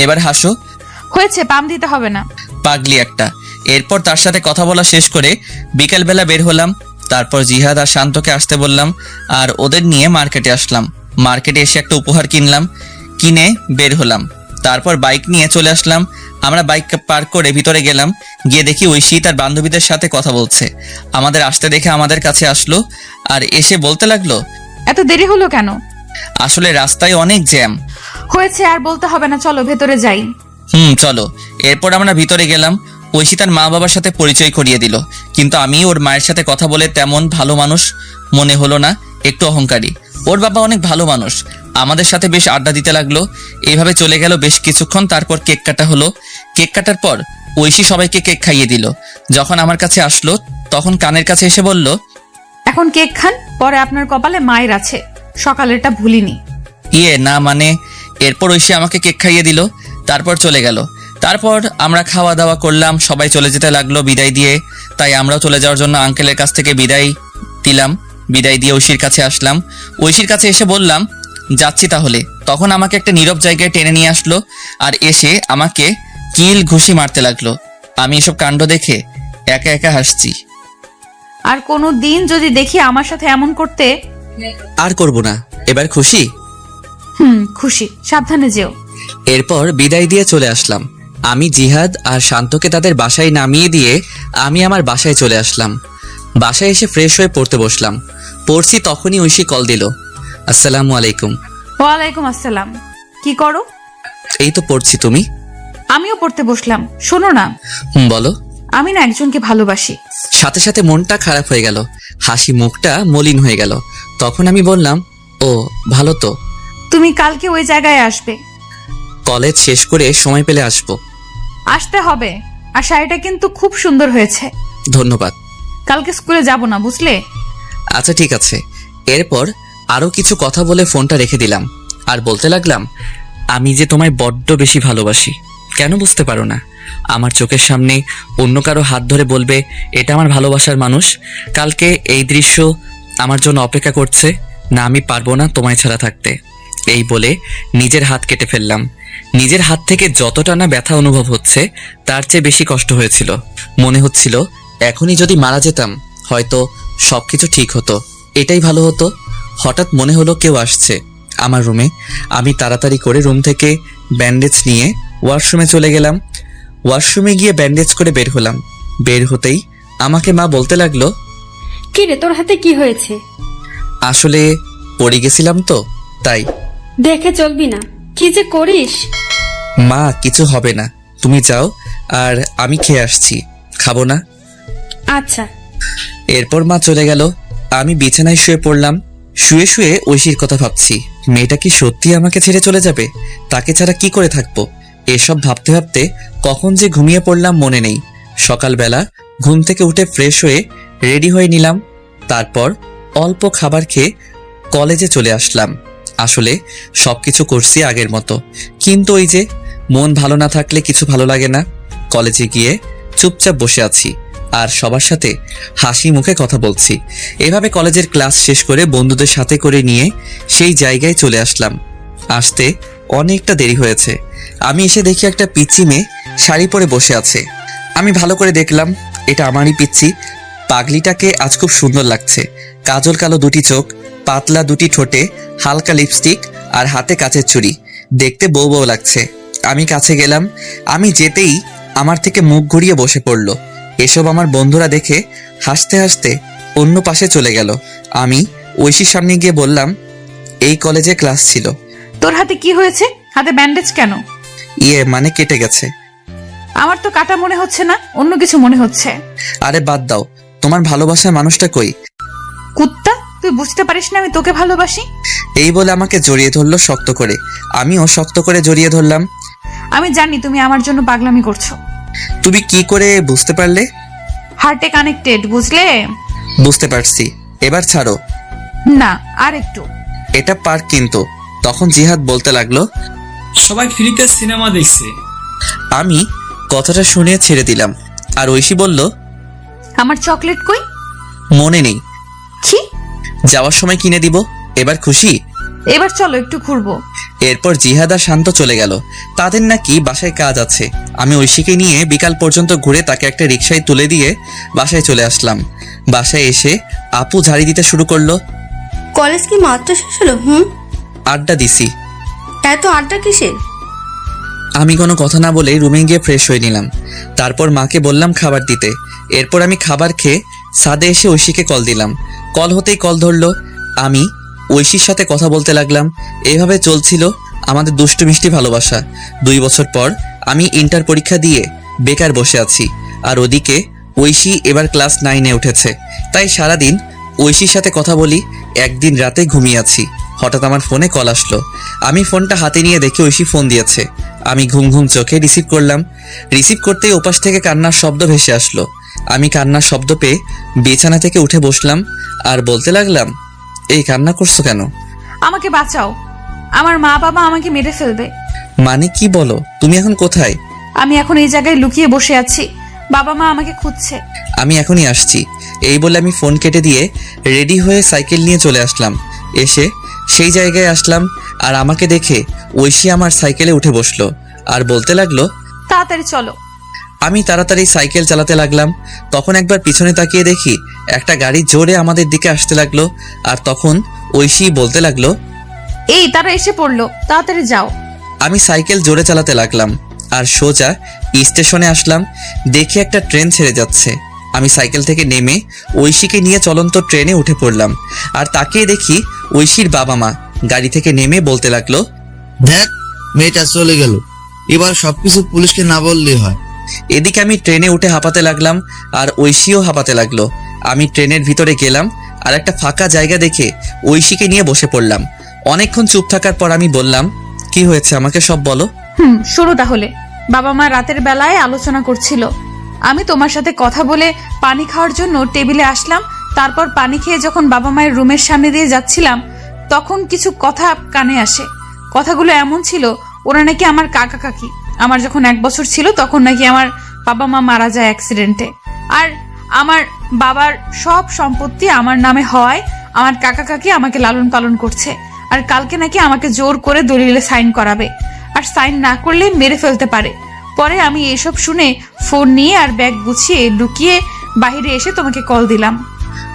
এবার হাসো। হয়েছে, পাম দিতে হবে না। পাগলি একটা। এরপর তার সাথে কথা বলা শেষ করে বিকালবেলা বের হলাম। তারপর জিহাদ আর শান্তকে আসতে বললাম আর ওদের নিয়ে মার্কেটে আসলাম। মার্কেটে এসে একটা উপহার কিনলাম, কিনে বের হলাম। তারপর বাইক নিয়ে চলে আসলাম। আমরা বাইক পার্ক করে ভিতরে গেলাম, গিয়ে দেখি ঐশী তার বান্ধবীদের সাথে কথা বলছে। আমাদের আসতে দেখে আমাদের কাছে আসলো আর এসে বলতে লাগলো, এত দেরি হলো কেন? আসলে রাস্তায় অনেক জ্যাম। হয়েছে, আর বলতে হবে না, চলো ভেতরে যাই। চলো। এরপর আমরা ভিতরে গেলাম। ঐশী তার মা বাবার সাথে পরিচয় করিয়ে দিল, কিন্তু আমি ওর মায়ের সাথে কথা বলে তেমন ভালো মানুষ মনে হলো না, একটু অহংকারী। ওর বাবা অনেক ভালো মানুষ, আমাদের সাথে বেশ আড্ডা দিতে লাগলো। এইভাবে চলে গেল বেশ কিছুক্ষণ। তারপর কেক কাটা হলো। কেক কাটার পর ঐশী সবাইকে কেক খাইয়ে দিল। যখন আমার কাছে আসলো তখন কানের কাছে এসে বলল, এখন কেক খান, পরে আপনার কপালে মায়ের আছে, সকালেরটা ভুলিনি। না মানে। এরপর ঐশী আমাকে কেক খাইয়ে দিল, তারপর চলে গেল। তারপর আমরা খাওয়া দাওয়া করলাম, সবাই চলে যেতে লাগলো বিদায় দিয়ে। তাই আমরাও চলে যাওয়ার জন্য আঙ্কেলের কাছ থেকে বিদায় দিলাম। বিদায় দিয়ে ঐশীর কাছে আসলাম। ঐশীর কাছে এসে বললাম, যাচ্ছি তাহলে। তখন আমাকে একটা নীরব জায়গায় টেনে নিয়ে আসলো আর এসে আমাকে কিল ঘুষি মারতে লাগলো। আমি এসব কাণ্ড দেখে একা একা হাসছি। আর কোনো দিন যদি দেখি আমার সাথে এমন করতে। আর করব না, এবার খুশি? খুশি, সাবধানে যেও। এরপর বিদায় দিয়ে চলে আসলাম। আমি জিহাদ আর শান্তকে তাদের বাসায় নামিয়ে দিয়ে আমি আমার বাসায় চলে আসলাম। বাসায় এসে ফ্রেশ হয়ে পড়তে বসলাম। পড়ছি তখনই ঐশী কল দিল। আসসালামু আলাইকুম। ওয়ালাইকুম আসসালাম। কি করো? এই তো পড়ছি, তুমি? আমিও পড়তে বসলাম। শোনো না, বলো। আমি না একজনকে ভালোবাসি। সাথে সাথে মনটা খারাপ হয়ে গেল, হাসি মুখটা মলিন হয়ে গেল। তখন আমি বললাম, ও ভালো তো। তুমি কালকে ওই জায়গায় আসবে। কলেজ শেষ করে সময় পেলে আসবো। আসতে হবে। আর শাড়িটা কিন্তু খুব সুন্দর হয়েছে। ধন্যবাদ। কালকে স্কুলে যাব না, বুঝলে? আচ্ছা ঠিক আছে। এরপর আরো কিছু কথা বলে ফোনটা রেখে দিলাম আর বলতে লাগলাম, আমি যে তোমায় বড্ড বেশি ভালোবাসি। কেন বুঝতে পারো না? আমার চোখের সামনে অন্য কারো হাত ধরে বলবে এটা আমার ভালোবাসার মানুষ। কালকে এই দৃশ্য আমার জন্য অপেক্ষা করছে না, আমি পারবো না তোমায় ছাড়া থাকতে। এই বলে নিজের হাত কেটে ফেললাম। নিজের হাত থেকে যতটা না ব্যথা অনুভব হচ্ছে তার চেয়ে বেশি কষ্ট হয়েছিল। মনে হচ্ছিল এখনই যদি মারা যেতাম হয়তো সবকিছু ঠিক হতো, এটাই ভালো হতো। হঠাৎ মনে হলো কেউ আসছে আমার রুমে। আমি তাড়াতাড়ি করে রুম থেকে ব্যান্ডেজ নিয়ে ওয়াশরুমে চলে গেলাম। ওয়াশরুমে গিয়ে ব্যান্ডেজ করে বের হলাম। বের হতেই আমাকে মা বলতে লাগলো, কি রে, তোর হাতে কি হয়েছে? আসলে পড়ে গেছিলাম তো তাই। দেখে চলবি না, কি যে করিস। মা কিছু হবে না, তুমি যাও, আর আমি খেয়ে আসছি। খাবো না? আচ্ছা। এরপর মা চলে গেল। আমি বিছানায় শুয়ে পড়লাম। শুয়ে শুয়ে ঐশীর কথা ভাবছি। মেয়েটা কি সত্যি আমাকে ছেড়ে চলে যাবে? তাকে ছাড়া কি করে থাকবো? এসব ভাবতে ভাবতে কখন যে ঘুমিয়ে পড়লাম মনে নেই। সকালবেলা ঘুম থেকে উঠে ফ্রেশ হয়ে রেডি হয়ে নিলাম। তারপর অল্প খাবার খেয়ে কলেজে চলে আসলাম। আসলে সবকিছু করছি আগের মতো, কিন্তু ওই যে মন ভালো না থাকলে কিছু ভালো লাগে না। কলেজে গিয়ে চুপচাপ বসে আছি আর সবার সাথে হাসি মুখে কথা বলছি। এভাবে কলেজের ক্লাস শেষ করে বন্ধুদের সাথে করে নিয়ে সেই জায়গায় চলে আসলাম। আসতে অনেকটা দেরি হয়েছে। আমি এসে দেখি একটা পিচ্চি মেয়ে শাড়ি পরে বসে আছে। আমি ভালো করে দেখলাম এটা আমারই পিচ্চি। পাগলিটাকে আজ খুব সুন্দর লাগছে। কাজল কালো দুটি চোখ, পাতলা দুটি ঠোঁটে হালকা লিপস্টিক আর হাতে কাচের চুড়ি, দেখতে বউ বউ লাগছে। আমি কাছে গেলাম। আমি যেতেই আমার থেকে মুখ ঘুরিয়ে বসে পড়লো। এসব আমার বন্ধুরা দেখে হাসতে হাসতে অন্য পাশে চলে গেল। আমি ঐশীর সামনে গিয়ে বললাম, এই কলেজে ক্লাস ছিল। তোর হাতে কি হয়েছে? হাতে ব্যান্ডেজ কেন? মানে কেটে গেছে। আমার তো কাটা মনে হচ্ছে না, অন্য কিছু মনে হচ্ছে। আরে বাদ দাও, তোমার ভালোবাসার মানুষটা কই? কুত্তা, তুই বুঝতে পারিস না আমি তোকে ভালোবাসি? এই বলে আমাকে জড়িয়ে ধরলো শক্ত করে। আমিও শক্ত করে জড়িয়ে ধরলাম। আমি জানি তুমি আমার জন্য পাগলামি করছো। তুমি কি করে বুঝতে পারলে? হার্টে কানেক্টেড, বুঝলে? বুঝতে পারছি, এবার ছাড়ো। না, আর একটু। এটা পার্ক কিন্তু। তখন জিহাদ বলতে লাগলো, সবাই ফ্রিতে সিনেমা দেখছে। আমি কথাটা শুনে ছেড়ে দিলাম। আর ঐশী বলল, আমার চকলেট কই? মনে নেই, কি? যাওয়ার সময় কিনে দিব। এবার খুশি? এবার চলো একটু ঘুরবো। এরপর জিহাদ আর শান্ত চলে গেল। তাদের নাকি বাসায় কাজ আছে। আমি ঐশীকে নিয়ে বিকাল পর্যন্ত ঘুরে তাকে একটা রিকশায় তুলে দিয়ে বাসায় চলে আসলাম। বাসায় এসে আপু ঝাড়ি দিতে শুরু করলো। কলেজ কি মাত্র শেষ হলো? আড্ডা দিছি। এত আড্ডা কিসের? আমি কোনো কথা না বলে রুমে গিয়ে ফ্রেশ হয়ে নিলাম। তারপর মাকে বললাম খাবার দিতে। এরপর আমি খাবার খেয়ে ছাদে এসে ঐশীকে কল দিলাম। কল হতেই কল ধরলো। আমি ঐশীর সাথে কথা বলতে লাগলাম। এইভাবে চলছিল আমাদের দুষ্টু মিষ্টি ভালোবাসা। 2 বছর পর আমি ইন্টার পরীক্ষা দিয়ে বেকার বসে আছি, আর ওদিকে ঐশী এবার ক্লাস 9-এ উঠেছে। তাই সারাদিন ঐশীর সাথে কথা বলি। একদিন রাতে ঘুমিয়ে আছি, হঠাৎ আমার ফোনে কল আসলো। আমি ফোনটা হাতে নিয়ে দেখি ঐশী ফোন দিয়েছে। আমি ঘুম ঘুম চোখে রিসিভ করলাম। রিসিভ করতেই ওপাশ থেকে কান্নার শব্দ ভেসে আসলো। আমি কান্নার শব্দ পেয়ে বিছানা থেকে উঠে বসলাম আর বলতে লাগলাম, এই কান্না করছো কেন? আমাকে বাঁচাও, আমার মা বাবা আমাকে মেরে ফেলবে। মানে কি বলো? তুমি এখন কোথায়? আমি এখন এই জায়গায় লুকিয়ে বসে আছি, বাবা মা আমাকে খুঁজছে। আমি এখনই আসছি। এই বলে আমি ফোন কেটে দিয়ে রেডি হয়ে সাইকেল নিয়ে চলে আসলাম। এসে সেই জায়গায় আসলাম, আর আমাকে দেখে ঐশী আমার সাইকেলে উঠে বসলো আর বলতে লাগলো, তাড়াতাড়ি চলো। আমি তাড়াতাড়ি সাইকেল চালাতে লাগলাম। তখন একবার পিছনে তাকিয়ে দেখি একটা গাড়ি জোরে আমাদের দিকে আসতে লাগলো। আর তখন ঐশী বলতে লাগলো, এই তারা এসে পড়লো, তাড়াতাড়ি যাও। আমি সাইকেল জোরে চালাতে লাগলাম আর সোজা স্টেশনে আসলাম। দেখি একটা ট্রেন ছেড়ে যাচ্ছে। আমি সাইকেল থেকে নেমে ঐশীকে নিয়ে চলন্ত ট্রেনে উঠে পড়লাম। আর তাকিয়ে দেখি ঐশীর বাবা মা গাড়ি থেকে নেমে বলতে লাগলো, দেখ, মেয়েটা চলে গেল, এবার সবকিছু পুলিশকে না বললেই হয়। এদিকে আমি ট্রেনে উঠে হাঁপাতে লাগলাম আর ঐশীও হাঁপাতে লাগলো। আমি ট্রেনের ভিতরে গেলাম আর একটা ফাঁকা জায়গা দেখে ঐশীকে নিয়ে বসে পড়লাম। অনেকক্ষণ চুপ থাকার পর আমি বললাম, কি হয়েছে আমাকে সব বলো। শুরু তাহলে। বাবা মা রাতের বেলায় আলোচনা করছিল। আমি তোমার সাথে কথা বলে পানি খাওয়ার জন্য টেবিলে আসলাম। তারপর পানি খেয়ে যখন বাবা মায়ের রুমের সামনে দিয়ে যাচ্ছিলাম, তখন কিছু কথা কানে আসে। কথাগুলো এমন ছিল, ওরা নাকি আমার কাকা কাকি। আমার যখন 1 বছর ছিল তখন নাকি আমার বাবা মা মারা যায় অ্যাক্সিডেন্টে। আর আমার বাবার সব সম্পত্তি আমার নামে হওয়ায় আমার কাকা কাকি আমাকে লালন পালন করছে। আর কালকে নাকি আমাকে জোর করে দলিলে সাইন করাবে, আর সাইন না করলে মেরে ফেলতে পারে। পরে আমি এসব শুনে ফোন নিয়ে আর ব্যাগ গুছিয়ে লুকিয়ে বাইরে এসে তোমাকে কল দিলাম।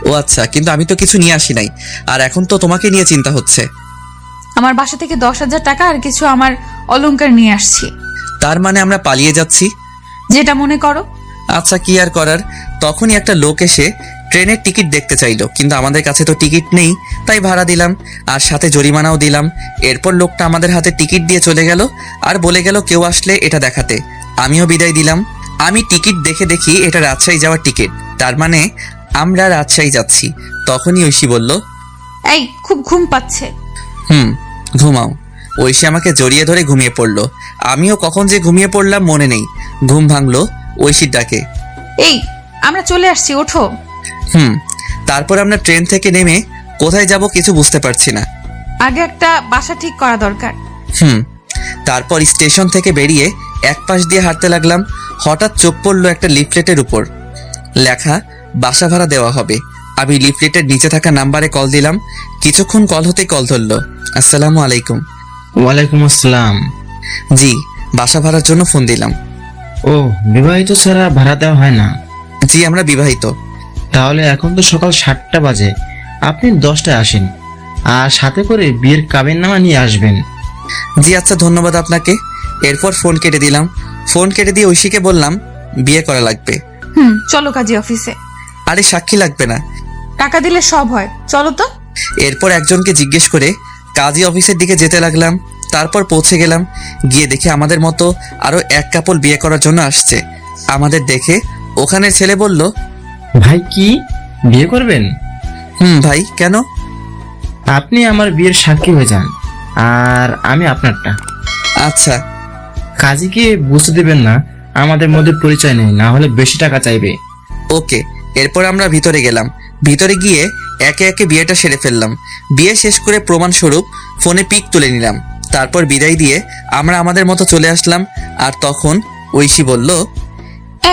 ও আচ্ছা, কিন্তু আমি তো কিছু নিয়ে আসি নাই, আর এখন তো তোমাকে নিয়ে চিন্তা হচ্ছে। আমার বাসা থেকে 10,000 টাকা আর কিছু আমার অলংকার নিয়ে আসছি। তার মানে আমরা পালিয়ে যাচ্ছি? যেটা মনে করো। আচ্ছা, কি আর করার। তখনই একটা লোক এসে ট্রেনের টিকিট দেখতে চাইলো, কিন্তু আমাদের কাছে তো টিকিট নেই, তাই ভাড়া দিলাম আর সাথে জরিমানাও দিলাম। এরপর লোকটা আমাদের হাতে টিকিট দিয়ে চলে গেল আর বলে গেল কেউ আসলে এটা দেখাতে। আমিও বিদায় দিলাম। আমি টিকিট দেখে দেখি এটা রাজশাহী যাওয়ার টিকিট, তার মানে আমরা রাজশাহী যাচ্ছি। তখনই ঐশী বলল, এই খুব ঘুম পাচ্ছে। ঘুমাও। ঐশী আমাকে জড়িয়ে ধরে ঘুমিয়ে পড়লো। আমিও কখন যে ঘুমিয়ে পড়লাম মনে নেই। ঘুম ভাঙলো ঐশীর ডাকে, এই আমরা চলে আসছি, ওঠো। তারপর আমরা ট্রেন থেকে নেমে কোথায় যাব কিছু বুঝতে পারছি না। আগে একটা বাসা ঠিক করা দরকার। তারপর স্টেশন থেকে বেরিয়ে এক পাশ দিয়ে হাঁটতে লাগলাম। হঠাৎ চোখ পড়লো একটা লিফলেটের উপর লেখা বাসা ভাড়া দেওয়া হবে। আমি লিফলেটের নিচে থাকা নাম্বারে কল দিলাম। কিছুক্ষণ কল হতেই কল ধরলো। আসসালামু আলাইকুম। ওয়ালাইকুম আসসালাম। জি, বাসা ভাড়ার জন্য ফোন দিলাম। ও, বিবাহিত ছাড়া ভাড়া দেওয়া হয় না? জি, আমরা বিবাহিত। তাহলে এখন তো সকাল 7টা বাজে, আপনি 10টায় আসেন আর সাথে করে বিয়ের কাবিননামা নিয়ে আসবেন। জি আচ্ছা, ধন্যবাদ আপনাকে। এরপর ফোন কেটে দিলাম। ফোন কেটে দিয়ে ঐশীকে বললাম বিয়ে করা লাগবে। চলো কাজী অফিসে। আরে সাক্ষী লাগবে না, টাকা দিলে সব হয়, চলো তো। এরপর একজনকে জিজ্ঞেস করে কাজী অফিসের দিকে যেতে লাগলাম। তারপর পৌঁছে গেলাম। গিয়ে দেখি আমাদের মতো আরো এক কাপল বিয়ে করার জন্য আসছে। আমাদের দেখে ওখানের ছেলে বলল, ভাই কি বিয়ে করবেন? ভাই কেন? আপনি আমার বিয়ের সাক্ষী হয়ে যান আর আমি আপনারটা। আচ্ছা। কাজীকে বুঝতে দেবেন না আমাদের মধ্যে পরিচয় নেই, না হলে বেশি টাকা চাইবে। ওকে। এরপর আমরা ভিতরে গেলাম। ভিতরে গিয়ে একে একে বিয়েটা সেরে ফেললাম। বিয়ে শেষ করে প্রমাণস্বরূপ ফোনে পিক তুলে নিলাম। তারপর বিদায় দিয়ে আমরা আমাদের মতো চলে আসলাম। আর তখন ঐশী বলল,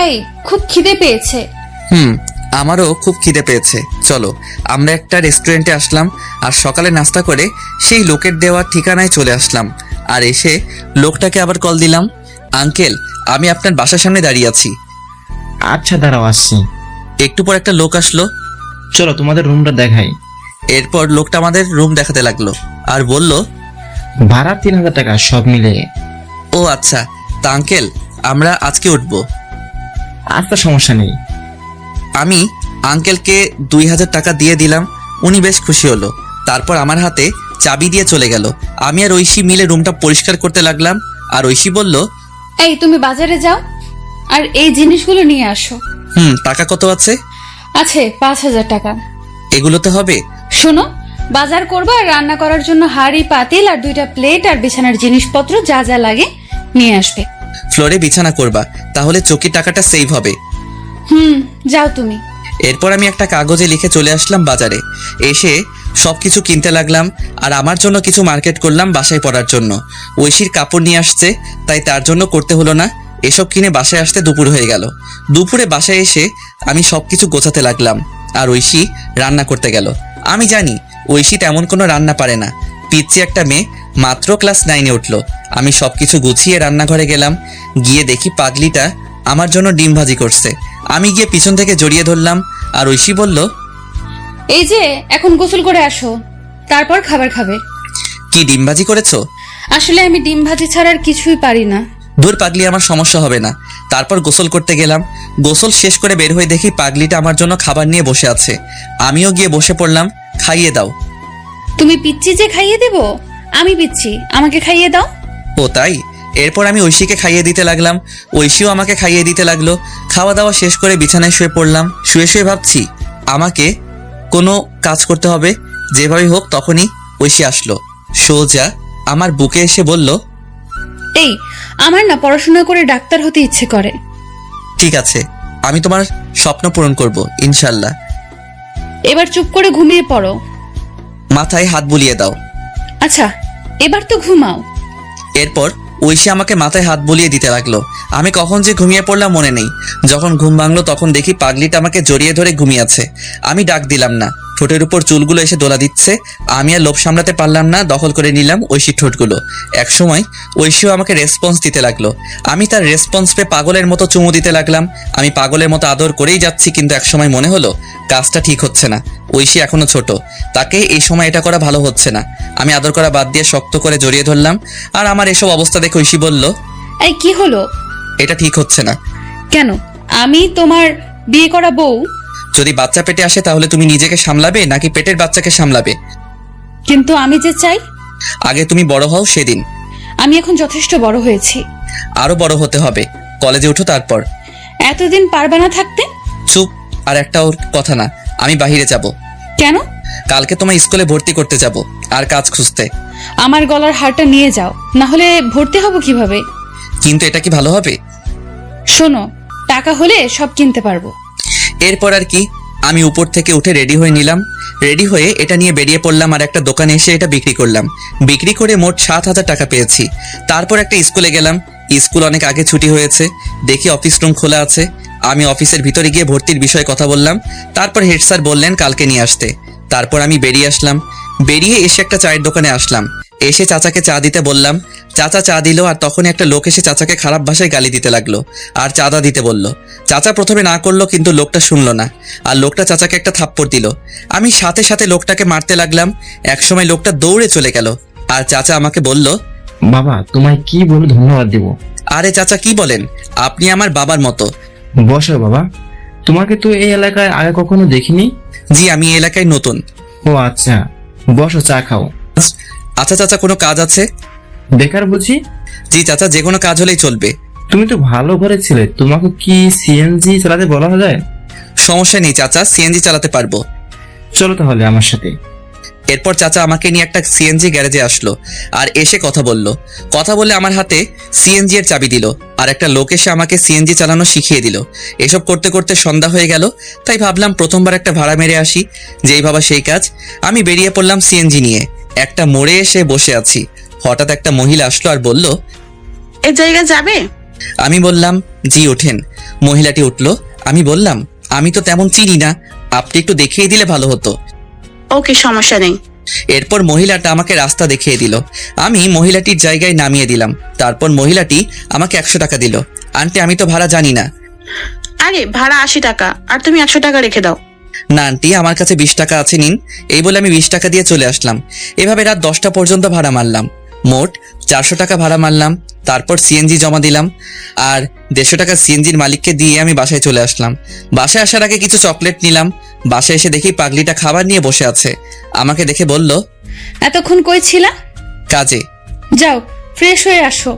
এই খুব খিদে পেয়েছে। আমারও খুব খিদে পেয়েছে, চলো। আমরা একটা রেস্টুরেন্টে আসলাম আর সকালে নাস্তা করে সেই লোকের দেওয়া ঠিকানায় চলে আসলাম। আর এসে লোকটাকে আবার কল দিলাম, আঙ্কেল আমি আপনার বাসার সামনে দাঁড়িয়ে আছি। আচ্ছা দাঁড়াও, আসছি। একটু পর একটা লোক আসলো। চলো তোমাদের রুমটা দেখাই। এরপর লোকটা আমাদের রুম দেখাতে লাগলো আর বলল, ভাড়া 3000 টাকা সব মিলিয়ে। ও আচ্ছা, তা আঙ্কেল আমরা আজকে উঠবো। আচ্ছা, সমস্যা নেই। আমি আঙ্কেলকে 2000 টাকা দিয়ে দিলাম। উনি বেশ খুশি হলো। তারপর আমার হাতে চাবি দিয়ে চলে গেল। আমি আর ঐশী মিলে রুমটা পরিষ্কার করতে লাগলাম। আর ঐশী বলল, এই তুমি বাজারে যাও আর এই জিনিসগুলো নিয়ে আসো। টাকা কত আছে? আছে 5000 টাকা। এগুলোতে হবে? শোনো, বাজার করবা আর রান্না করার জন্য হাঁড়ি পাতিল আর 2টা প্লেট আর বিছানার জিনিসপত্র যা যা লাগে নিয়ে আসবে। ফ্লোরে বিছানা করবা, তাহলে চৌকির টাকাটা সেভ হবে। যাও তুমি। এরপর আমি একটা কাগজে লিখে চলে আসলাম বাজারে। এসে সবকিছু কিনতে লাগলাম আর আমার জন্য কিছু মার্কেট করলাম বাসায় পড়ার জন্য। ঐশীর কাপড় নিয়ে আসছে, তাই তার জন্য করতে হলো না। এসব কিনে বাসায় আসতে দুপুর হয়ে গেল। দুপুরে বাসায় এসে আমি সবকিছু গোছাতে লাগলাম আর ঐশী রান্না করতে গেল। আমি জানি ঐশী তেমন কোনো রান্না পারে না। পিচ্ছি একটা মেয়ে, মাত্র ক্লাস 9-এ উঠলো। আমি সবকিছু গুছিয়ে রান্নাঘরে গেলাম। গিয়ে দেখি পাগলিটা আমার জন্য ডিম ভাজি করছে। আমি গিয়ে পিছন থেকে জড়িয়ে ধরলাম আর ঐশী বলল, এই যে এখন গোসল করে আসো, তারপর খাবার খাবে। কি ডিম ভাজি করেছো? আসলে আমি ডিম ভাজি ছাড়া আর কিছুই পারি না। দূর পাগলি, আমার সমস্যা হবে না। তারপর গোসল করতে গেলাম। গোসল শেষ করে বের হয়ে দেখি পাগলিটা আমার জন্য খাবার নিয়ে বসে আছে। আমিও গিয়ে বসে পড়লাম। খাইয়ে দাও। তুমি পিচ্ছি যে খাইয়ে দেব? আমি পিচ্ছি, আমাকে খাইয়ে দাও। ও তাই? এরপর আমি ঐশীকে খাইয়ে দিতে লাগলাম। ঐশীও আমাকে খাইয়ে দিতে লাগলো। খাওয়া দাওয়া শেষ করে বিছানায় শুয়ে পড়লাম। শুয়ে শুয়ে ভাবছি আমাকে কোনো কাজ করতে হবে। যেভাবে হোক। তখনই ঐশী আসলো, সোজা আমার বুকে এসে বলল, এই আমার না পড়াশোনা করে ডাক্তার হতে ইচ্ছে করে। ঠিক আছে, আমি তোমার স্বপ্ন পূরণ করব ইনশাল্লাহ। এবার চুপ করে ঘুমিয়ে পড়ো। মাথায় হাত বুলিয়ে দাও। আচ্ছা, এবার তো ঘুমাও। এরপর ঐশী আমাকে মাথায় হাত বুলিয়ে দিতে লাগলো। আমি কখন যে ঘুমিয়ে পড়লাম মনে নেই। যখন ঘুম ভাঙলো তখন দেখি পাগলিটা আমাকে জড়িয়ে ধরে ঘুমিয়ে আছে। আমি ডাক দিলাম না। ঠোঁটের উপর চুলগুলো এসে দোলা দিচ্ছে। আমি আর লোভ সামলাতে পারলাম না, দখল করে নিলাম ঐশীর ঠোঁটগুলো। একসময় ঐশীও আমাকে রেসপন্স দিতে লাগলো। আমি তার রেসপন্স পেয়ে পাগলের মতো চুমু দিতে লাগলাম। আমি পাগলের মতো আদর করেই যাচ্ছি, কিন্তু একসময় মনে হলো কাজটা ঠিক হচ্ছে না। ঐশী এখনো ছোট, তাকে এই সময় এটা করা ভালো হচ্ছে না। আমি আদর করা বাদ দিয়ে শক্ত করে জড়িয়ে ধরলাম। আর আমার এসব অবস্থা দেখে ঐশী বলল, এই কি হলো? এটা ঠিক হচ্ছে না। কেন? আমি তোমার বিয়ে করা বউ। যদি বাচ্চা পেটে আসে তাহলে তুমি নিজেকে সামলাবে নাকি পেটের বাচ্চাকে সামলাবে? কিন্তু আমি যে চাই। আগে তুমি বড় হও সেদিন। আমি এখন যথেষ্ট বড় হয়েছি। আরো বড় হতে হবে। কলেজে উঠো তারপর। এতদিন পারবে না থাকতে? চুপ। আর একটা ওর কথা না, আমি বাইরে যাব। কেন? কালকে তোমার স্কুলে ভর্তি করতে যাব আর কাজ খুঁজতে। আমার গলার হারটা নিয়ে যাও, না হলে ভর্তি হব কিভাবে? কিন্তু এটা কি ভালো হবে? শোনো, টাকা হলে সব কিনতে পারবো। এরপর আর কি, আমি উপর থেকে উঠে রেডি হয়ে নিলাম। রেডি হয়ে এটা নিয়ে বেরিয়ে পড়লাম আর একটা দোকানে এসে এটা বিক্রি করলাম। বিক্রি করে মোট 7000 টাকা পেয়েছি। তারপর একটা স্কুলে গেলাম। স্কুল অনেক আগে ছুটি হয়েছে। দেখি অফিস রুম খোলা আছে। আমি অফিসের ভিতরে গিয়ে ভর্তির বিষয়ে কথা বললাম। তারপর হেড স্যার বললেন কালকে নিয়ে আসতে। তারপর আমি বেরিয়ে আসলাম। বেরিয়ে এসে একটা চায়ের দোকানে আসলাম। এসে চাচাকে চা দিতে বললাম। চাচা চা দিল আর তখনই একটা লোক এসে চাচাকে খারাপ ভাষায় গালি দিতে লাগলো আর চাঁদা দিতে বলল। চাচা প্রথমে না করলো, কিন্তু লোকটা শুনলো না আর লোকটা চাচাকে একটা থাপ্পড় দিল। আমি সাথে সাথে লোকটাকে মারতে লাগলাম। একসময় লোকটা দৌড়ে চলে গেল আর চাচা আমাকে বলল, বাবা তোমায় কি বলে ধন্যবাদ দিব। আরে চাচা কি বলেন, আপনি আমার বাবার মতো। বসো বাবা, তোমাকে তো এই এলাকায় আগে কখনো দেখিনি। জি, আমি এই এলাকায় নতুন। ও আচ্ছা, বসো চা খাও। আচ্ছা চাচা, কোনো কাজ আছে? বেকার বুঝি? জি চাচা, যে কোনো কাজ হলেই চলবে। তুমি তো ভালো ঘরে ছিলে, তোমাকে কি সিএনজি চালাতে বলা যায়? সমস্যা নেই চাচা, সিএনজি চালাতে পারবো। চলো তাহলে আমার সাথে। এরপর চাচা আমাকে নিয়ে একটা সিএনজি গ্যারেজে আসলো আর এসে কথা বলল। কথা বলে আমার হাতে সিএনজি এর চাবি দিল আর একটা লোক এসে আমাকে সিএনজি চালানো শিখিয়ে দিল। এসব করতে করতে সন্ধ্যা হয়ে গেল, তাই ভাবলাম প্রথমবার একটা ভাড়া মেরে আসি। যেই ভাবা সেই কাজ। আমি বেরিয়ে পড়লাম সিএনজি নিয়ে। একটা মোড়ে এসে বসে আছি। হঠাৎ একটা মহিলা আসলো আর বলল, এই জায়গায় যাবে? আমি বললাম জি ওঠেন। মহিলাটি উঠলো। আমি বললাম আমি তো তেমন চিনি না, আপনি একটু দেখিয়ে দিলে ভালো হতো। ওকে, সমস্যা নেই। এরপর মহিলাটা আমাকে রাস্তা দেখিয়ে দিল। আমি মহিলাটির জায়গায় নামিয়ে দিলাম। তারপর মহিলাটি আমাকে 100 টাকা দিল। আন্টি, আমি তো ভাড়া জানি না। আরে ভাড়া 80 টাকা আর তুমি 100 টাকা রেখে দাও। না আন্টি, আমার কাছে 20 টাকা আছে, নিন। এই বলে আমি 20 টাকা দিয়ে চলে আসলাম। এভাবে রাত 10টা পর্যন্ত ভাড়া মারলাম। মোট 400 টাকা ভাড়া মারলাম। তারপর সিএনজি জমা দিলাম আর 150 টাকা সিএনজির মালিককে দিয়ে আমি বাসায় চলে আসলাম। বাসায় আসার আগে কিছু চকলেট নিলাম। বাসায় এসে দেখি পাগলিটা খাবার নিয়ে বসে আছে। আমাকে দেখে বলল, এতক্ষণ কই ছিলা? কাজে। যাও ফ্রেশ হয়ে আসো।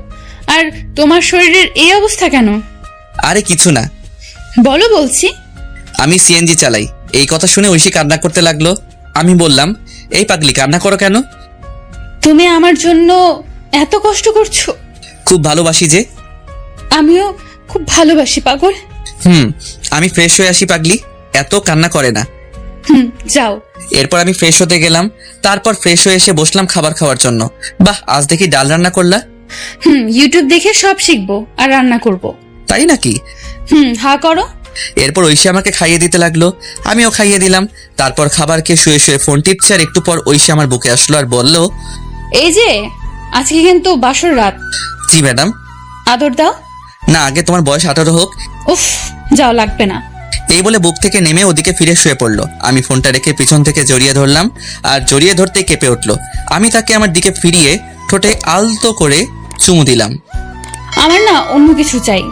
আর তোমার শরীরের এই অবস্থা কেন? আরে কিছু না, বলো বলছি। আমি সিএনজি চালাই। এই কথা শুনে ঐশী কান্না করতে লাগলো। আমি বললাম, এই পাগলি কান্না করো কেন? তুমি আমার জন্য এত কষ্ট করছো? খুব ভালোবাসি যে। আমিও খুব ভালোবাসি পাগল। আমি ফ্রেশ হয়ে আসি পাগলি, এত কান্না করে না। যাও। এরপর আমি ফ্রেশ হতে গেলাম। তারপর ফ্রেশ হয়ে এসে বসলাম খাবার খাওয়ার জন্য। বাহ, আজ দেখি ডাল রান্না করলা। ইউটিউব দেখে সব শিখবো আর রান্না করব। তাই নাকি? হা করো। এরপর ঐশী আমাকে খাইয়ে দিতে লাগলো, আমিও খাইয়ে দিলাম। তারপর খাবার খেয়ে শুয়ে শুয়ে ফোন টিপছে আর একটু পর ঐশী আমার বুকে আসলো আর বলল, এই যে আজকে কিন্তু বাসর রাত। জি ম্যাডাম। আদর দাও। না, আগে তোমার বয়স 18 হোক। উফ, যাও, লাগবে না। এই বলে বুক থেকে নেমে ওদিকে ফিরে শুয়ে পড়লো। আমি ফোনটা রেখে পিছন থেকে জড়িয়ে ধরলাম আর জড়িয়ে ধরতেই কেঁপে উঠলো। আমি তাকে আমার দিকে ফিরিয়ে ঠোঁটে আলতো করে চুমু দিলাম। আমার না অন্য কিছু চাই।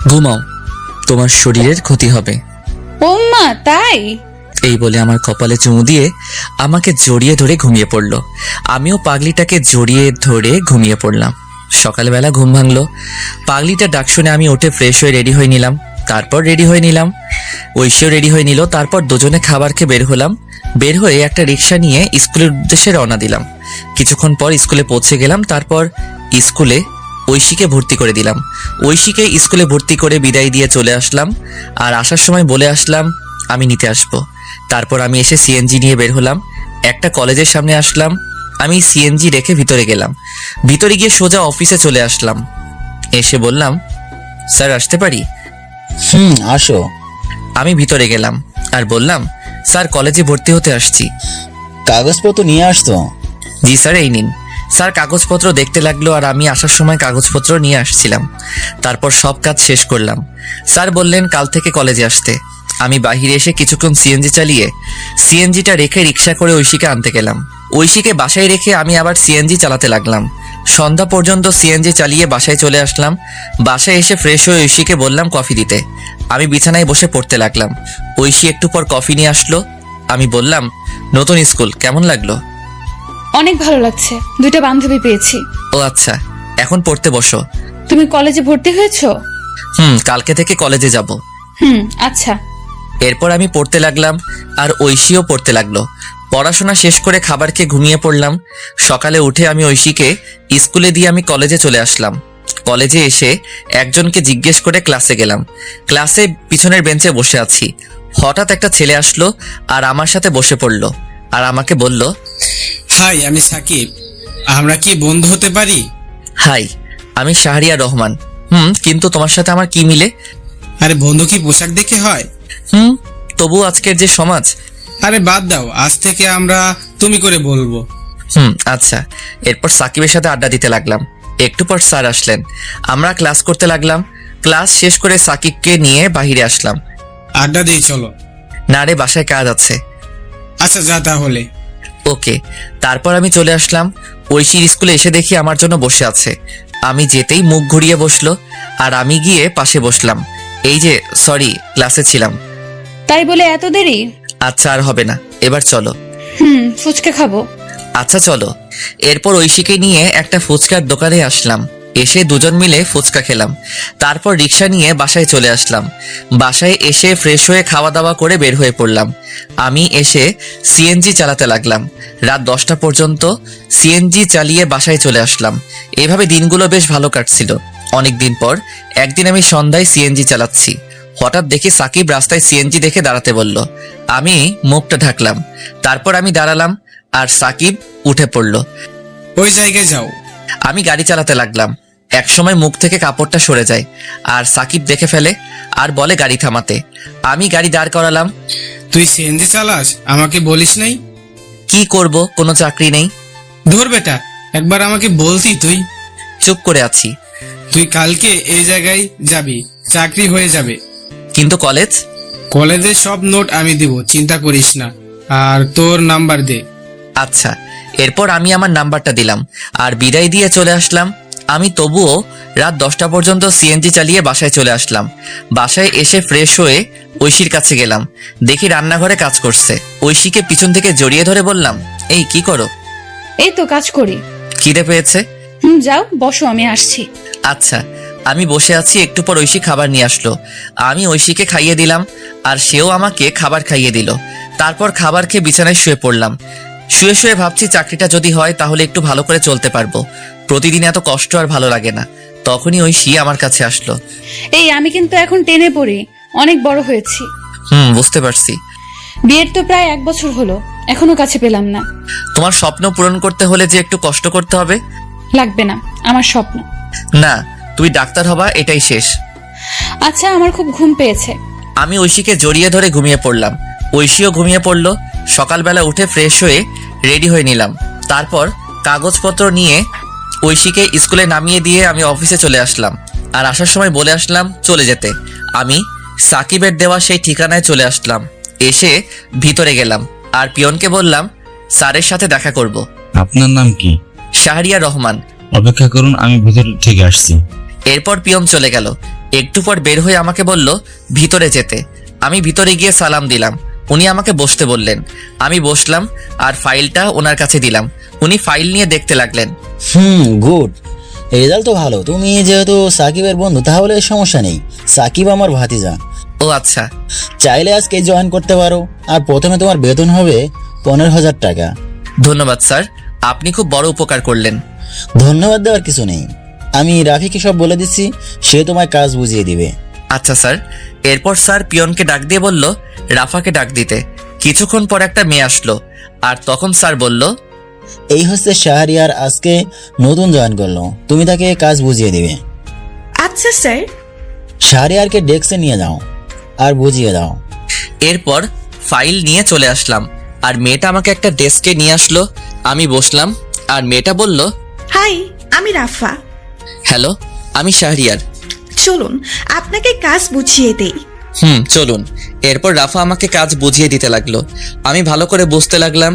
ঘুমাও, তোমার শরীরের ক্ষতি হবে। ও মা, তাই? এই বলে আমার কপালে চুমু দিয়ে আমাকে জড়িয়ে ধরে ঘুমিয়ে পড়লো। আমিও পাগলিটাকে জড়িয়ে ধরে ঘুমিয়ে পড়লাম। সকালবেলা ঘুম ভাঙলো। পাগলিটা ডাক শুনে আমি উঠে ফ্রেশ হয়ে রেডি হয়ে নিলাম। তারপর রেডি হয়ে নিলাম, ঐশীও রেডি হয়ে নিল। তারপর দুজনে খাবার খেয়ে বের হলাম। বের হয়ে একটা রিক্সা নিয়ে স্কুলের উদ্দেশ্যে রওনা দিলাম। কিছুক্ষণ পর স্কুলে পৌঁছে গেলাম। তারপর স্কুলে ঐশীকে ভর্তি করে দিলাম। ঐশীকে স্কুলে ভর্তি করে বিদায় দিয়ে চলে আসলাম। আর আসার সময় বলে আসলাম আমি নিতে আসবো। তারপর আমি এসে সিএনজি নিয়ে বের হলাম। একটা কলেজের সামনে আসলাম। আমি সিএনজি রেখে ভিতরে গেলাম। ভিতরে গিয়ে সোজা অফিসে চলে আসলাম। এসে বললাম, স্যার আসতে পারি? আসো। আমি ভিতরে গেলাম আর বললাম, স্যার কলেজে ভর্তি হতে আসছি। কাগজপত্র নিয়ে আসতো? জি স্যার, এই নিন। স্যার কাগজপত্র দেখতে লাগলো আর আমি আসার সময় কাগজপত্র নিয়ে আসছিলাম। তারপর সব কাজ শেষ করলাম। স্যার বললেন কাল থেকে কলেজে আসতে। আমি বাহিরে এসে কিছুক্ষণ সিএনজি চালিয়ে সিএনজিটা রেখে রিক্সা করে ঐশীকে আনতে গেলাম। ঐশীকে বাসায় রেখে আমি আবার সিএনজি চালাতে লাগলাম। সন্ধ্যা পর্যন্ত সিএনজি চালিয়ে বাসায় চলে আসলাম। বাসায় এসে ফ্রেশ হয়ে ঐশীকে বললাম কফি দিতে। আমি বিছানায় বসে পড়তে লাগলাম। ঐশী একটু পর কফি নিয়ে আসলো। আমি বললাম, নতুন স্কুল কেমন লাগলো? অনেক ভালো লাগছে, 2টা বান্ধবী পেয়েছি। ও আচ্ছা, এখন পড়তে বসো। তুমি কলেজে ভর্তি হয়েছো? কালকে থেকে কলেজে যাব। আচ্ছা। এরপর আমি পড়তে লাগলাম আর ঐশীও পড়তে লাগলো। পড়াশোনা শেষ করে খাবার খেয়ে ঘুমিয়ে পড়লাম। সকালে উঠে আমি ঐশীকে স্কুলে দিয়ে আমি কলেজে চলে আসলাম। কলেজে এসে একজনকে জিজ্ঞেস করে ক্লাসে গেলাম। ক্লাসে পিছনের বেঞ্চে বসে আছি। হঠাৎ একটা ছেলে আসলো আর আমার সাথে বসে পড়লো আর আমাকে বলল, হাই, আমি সাকিব, আমরা কি বন্ধু হতে পারি? হাই, আমি শাহরিয়ার রহমান। কিন্তু তোমার সাথে আমার কি মিলে? আরে বন্ধু কি পোশাক দেখে হয়? তবু আজকের যে সমাজ। আরে বাদ দাও, আজ থেকে আমরা তুমি করে বলবো। আচ্ছা। এরপর সাকিবের সাথে আড্ডা দিতে লাগলাম। একটু পর স্যার আসলেন। আমরা ক্লাস করতে লাগলাম। ক্লাস শেষ করে সাকিবকে নিয়ে বাহিরে আসলাম। আড্ডা দিই চলো। না রে, বাসায় কাজ আছে। আচ্ছা যা তাহলে। ওকে। তারপর আমি চলে আসলাম। ঐশীর স্কুলে এসে দেখি আমার জন্য বসে আছে। আমি যেতেই মুখ ঘুরিয়ে বসলো আর আমি গিয়ে পাশে বসলাম। এই যে সরি, ক্লাসে ছিলাম। তাই বলে এত দেরি? আচ্ছা, আর হবে না, এবার চলো। ফুচকা খাবো। আচ্ছা চলো। এরপর ঐশীকে নিয়ে একটা ফুচকার দোকানে আসলাম। এসে দুজন মিলে ফুচকা খেলাম। তারপর রিক্সা নিয়ে বাসায় চলে আসলাম। বাসায় এসে ফ্রেশ হয়ে খাওয়া দাওয়া করে বের হয়ে পড়লাম। আমি এসে সিএনজি চালাতে লাগলাম। রাত 10টা পর্যন্ত সিএনজি চালিয়ে বাসায় চলে আসলাম। এভাবে দিনগুলো বেশ ভালো কাটছিল। অনেকদিন পর একদিন আমি সন্ধ্যায় সিএনজি চালাচ্ছি। হঠাৎ দেখি সাকিব রাস্তায় সিএনজি দেখে দাঁড়াতে বলল। আমি মুখটা ঢাকলাম। তারপর আমি দাঁড়ালাম আর সাকিব উঠে পড়ল। ওই জায়গায় যাও। আমি গাড়ি চালাতে লাগলাম। একসময় মুখ থেকে কাপড়টা সরে যায় আর সাকিব দেখে ফেলে আর বলে গাড়ি থামাতে। আমি গাড়ি দাঁড় করালাম। তুই সিএনজি চালাস, আমাকে বলিস নাই? কি করব, কোনো চাকরি নেই। ধর বেটা, একবার আমাকে বলতি তুই। চুপ করে আছি। তুই কালকে এই জায়গায় যাবি, চাকরি হয়ে যাবে। কিন্তু কলেজ? কলেজের সব নোট আমি দেব, চিন্তা করিস না। আর তোর নাম্বার দে। আচ্ছা। এরপর আমি আমার নাম্বারটা দিলাম আর বিদায় দিয়ে চলে আসলাম। আমি তবুও রাত 10টা পর্যন্ত সিএনজি চালিয়ে বাসায় চলে আসলাম। বাসায় এসে ফ্রেশ হয়ে ঐশীর কাছে গেলাম। দেখি রান্নাঘরে কাজ করছে। ঐশীকে পিছন থেকে জড়িয়ে ধরে বললাম, এই কি করো? এই তো কাজ করি। খিদে পেয়েছে? যাও বসো, আমি আসছি। আচ্ছা। আমি বসে আছি, একটু পর ঐশী খাবার নিয়ে আসলো। আমি ঐশীকে খাইয়ে দিলাম আর সেও আমাকে খাবার খাইয়ে দিল। তারপর খাবার খেয়ে বিছানায় শুয়ে পড়লাম। শুয়ে শুয়ে ভাবছি চাকরিটা যদি হয় তাহলে একটু ভালো করে চলতে পারবো। প্রতিদিন এত কষ্ট আর ভালো লাগে না। তখনই ঐশী আমার কাছে আসলো। এই আমি কিন্তু এখন টেনে পড়ি, অনেক বড় হয়েছি। বুঝতে পারছি। বিয়ের তো প্রায় 1 বছর হলো, এখনো কাছে পেলাম না। তোমার স্বপ্ন পূরণ করতে হলে যে একটু কষ্ট করতে হবে। লাগবে না, আমার স্বপ্ন না, তুই ডাক্তার হবা, এটাই শেষ। আচ্ছা, আমার খুব ঘুম পেয়েছে। আমি ঐশীকে জড়িয়ে ধরে ঘুমিয়ে পড়লাম। ঐশীও ঘুমিয়ে পড়লো। সকালবেলা উঠে ফ্রেশ হয়ে রেডি হয়ে নিলাম। তারপর কাগজপত্র নিয়ে ঐশীকে স্কুলে নামিয়ে দিয়ে আমি অফিসে চলে আসলাম। আর আসার সময় বলে আসলাম চলে যেতে। আমি সাকিবের দেওয়া সেই ঠিকানায় চলে আসলাম। এসে ভিতরে গেলাম আর পিয়নকে বললাম স্যারের সাথে দেখা করব। আপনার নাম কি? শাহরিয়া রহমান। অপেক্ষা করুন, আমি ভিতর থেকে আসছি। এরপর পিয়ন চলে গেল। একটু পর বের হয়ে আমাকে বলল ভিতরে যেতে। আমি ভিতরে গিয়ে সালাম দিলাম। উনি আমাকে বসতে বললেন। আমি বসলাম আর ফাইলটা ওনার কাছে দিলাম। উনি ফাইল নিয়ে দেখতে লাগলেন। গুড, রেজাল্ট তো ভালো। তুমি যেহেতু সাকিবের বন্ধু তাহলে সমস্যা নেই। সাকিব আমার ভাতিজা। ও আচ্ছা। চাইলে আজকে জয়েন করতে পারো। আর প্রথমে তোমার বেতন হবে 15,000 টাকা। ধন্যবাদ স্যার, আপনি খুব বড় উপকার করলেন। ধন্যবাদ দেওয়ার কিছু নেই। আমি রাফিকে সব বলে দিচ্ছি, সে তোমায় কাজ বুঝিয়ে দিবে। আচ্ছা স্যার। এরপর স্যার পিয়নকে ডাক দিয়ে বলল রাফাকে ডাক দিতে। কিছুক্ষণ পর একটা মেয়ে আসলো আর তখন স্যার বলল, এই হচ্ছে শাহরিয়ার, আজকে নতুন জয়েন করলো, তুমি তাকে কাজ বুঝিয়ে দিবে। আচ্ছা স্যার। শাহরিয়ারকে ডেস্কে নিয়ে যাও আর বুঝিয়ে দাও। এরপর ফাইল নিয়ে চলে আসলাম আর মেয়েটা আমাকে একটা ডেস্কে নিয়ে আসলো। আমি বসলাম আর মেয়েটা বলল, হাই, আমি রাফা। হ্যালো, আমি শাহরিয়ার। চলুন আপনাকে কাজ বুঝিয়ে দেই। চলুন। এরপর রাফা আমাকে কাজ বুঝিয়ে দিতে লাগলো। আমি ভালো করে বুঝতে লাগলাম।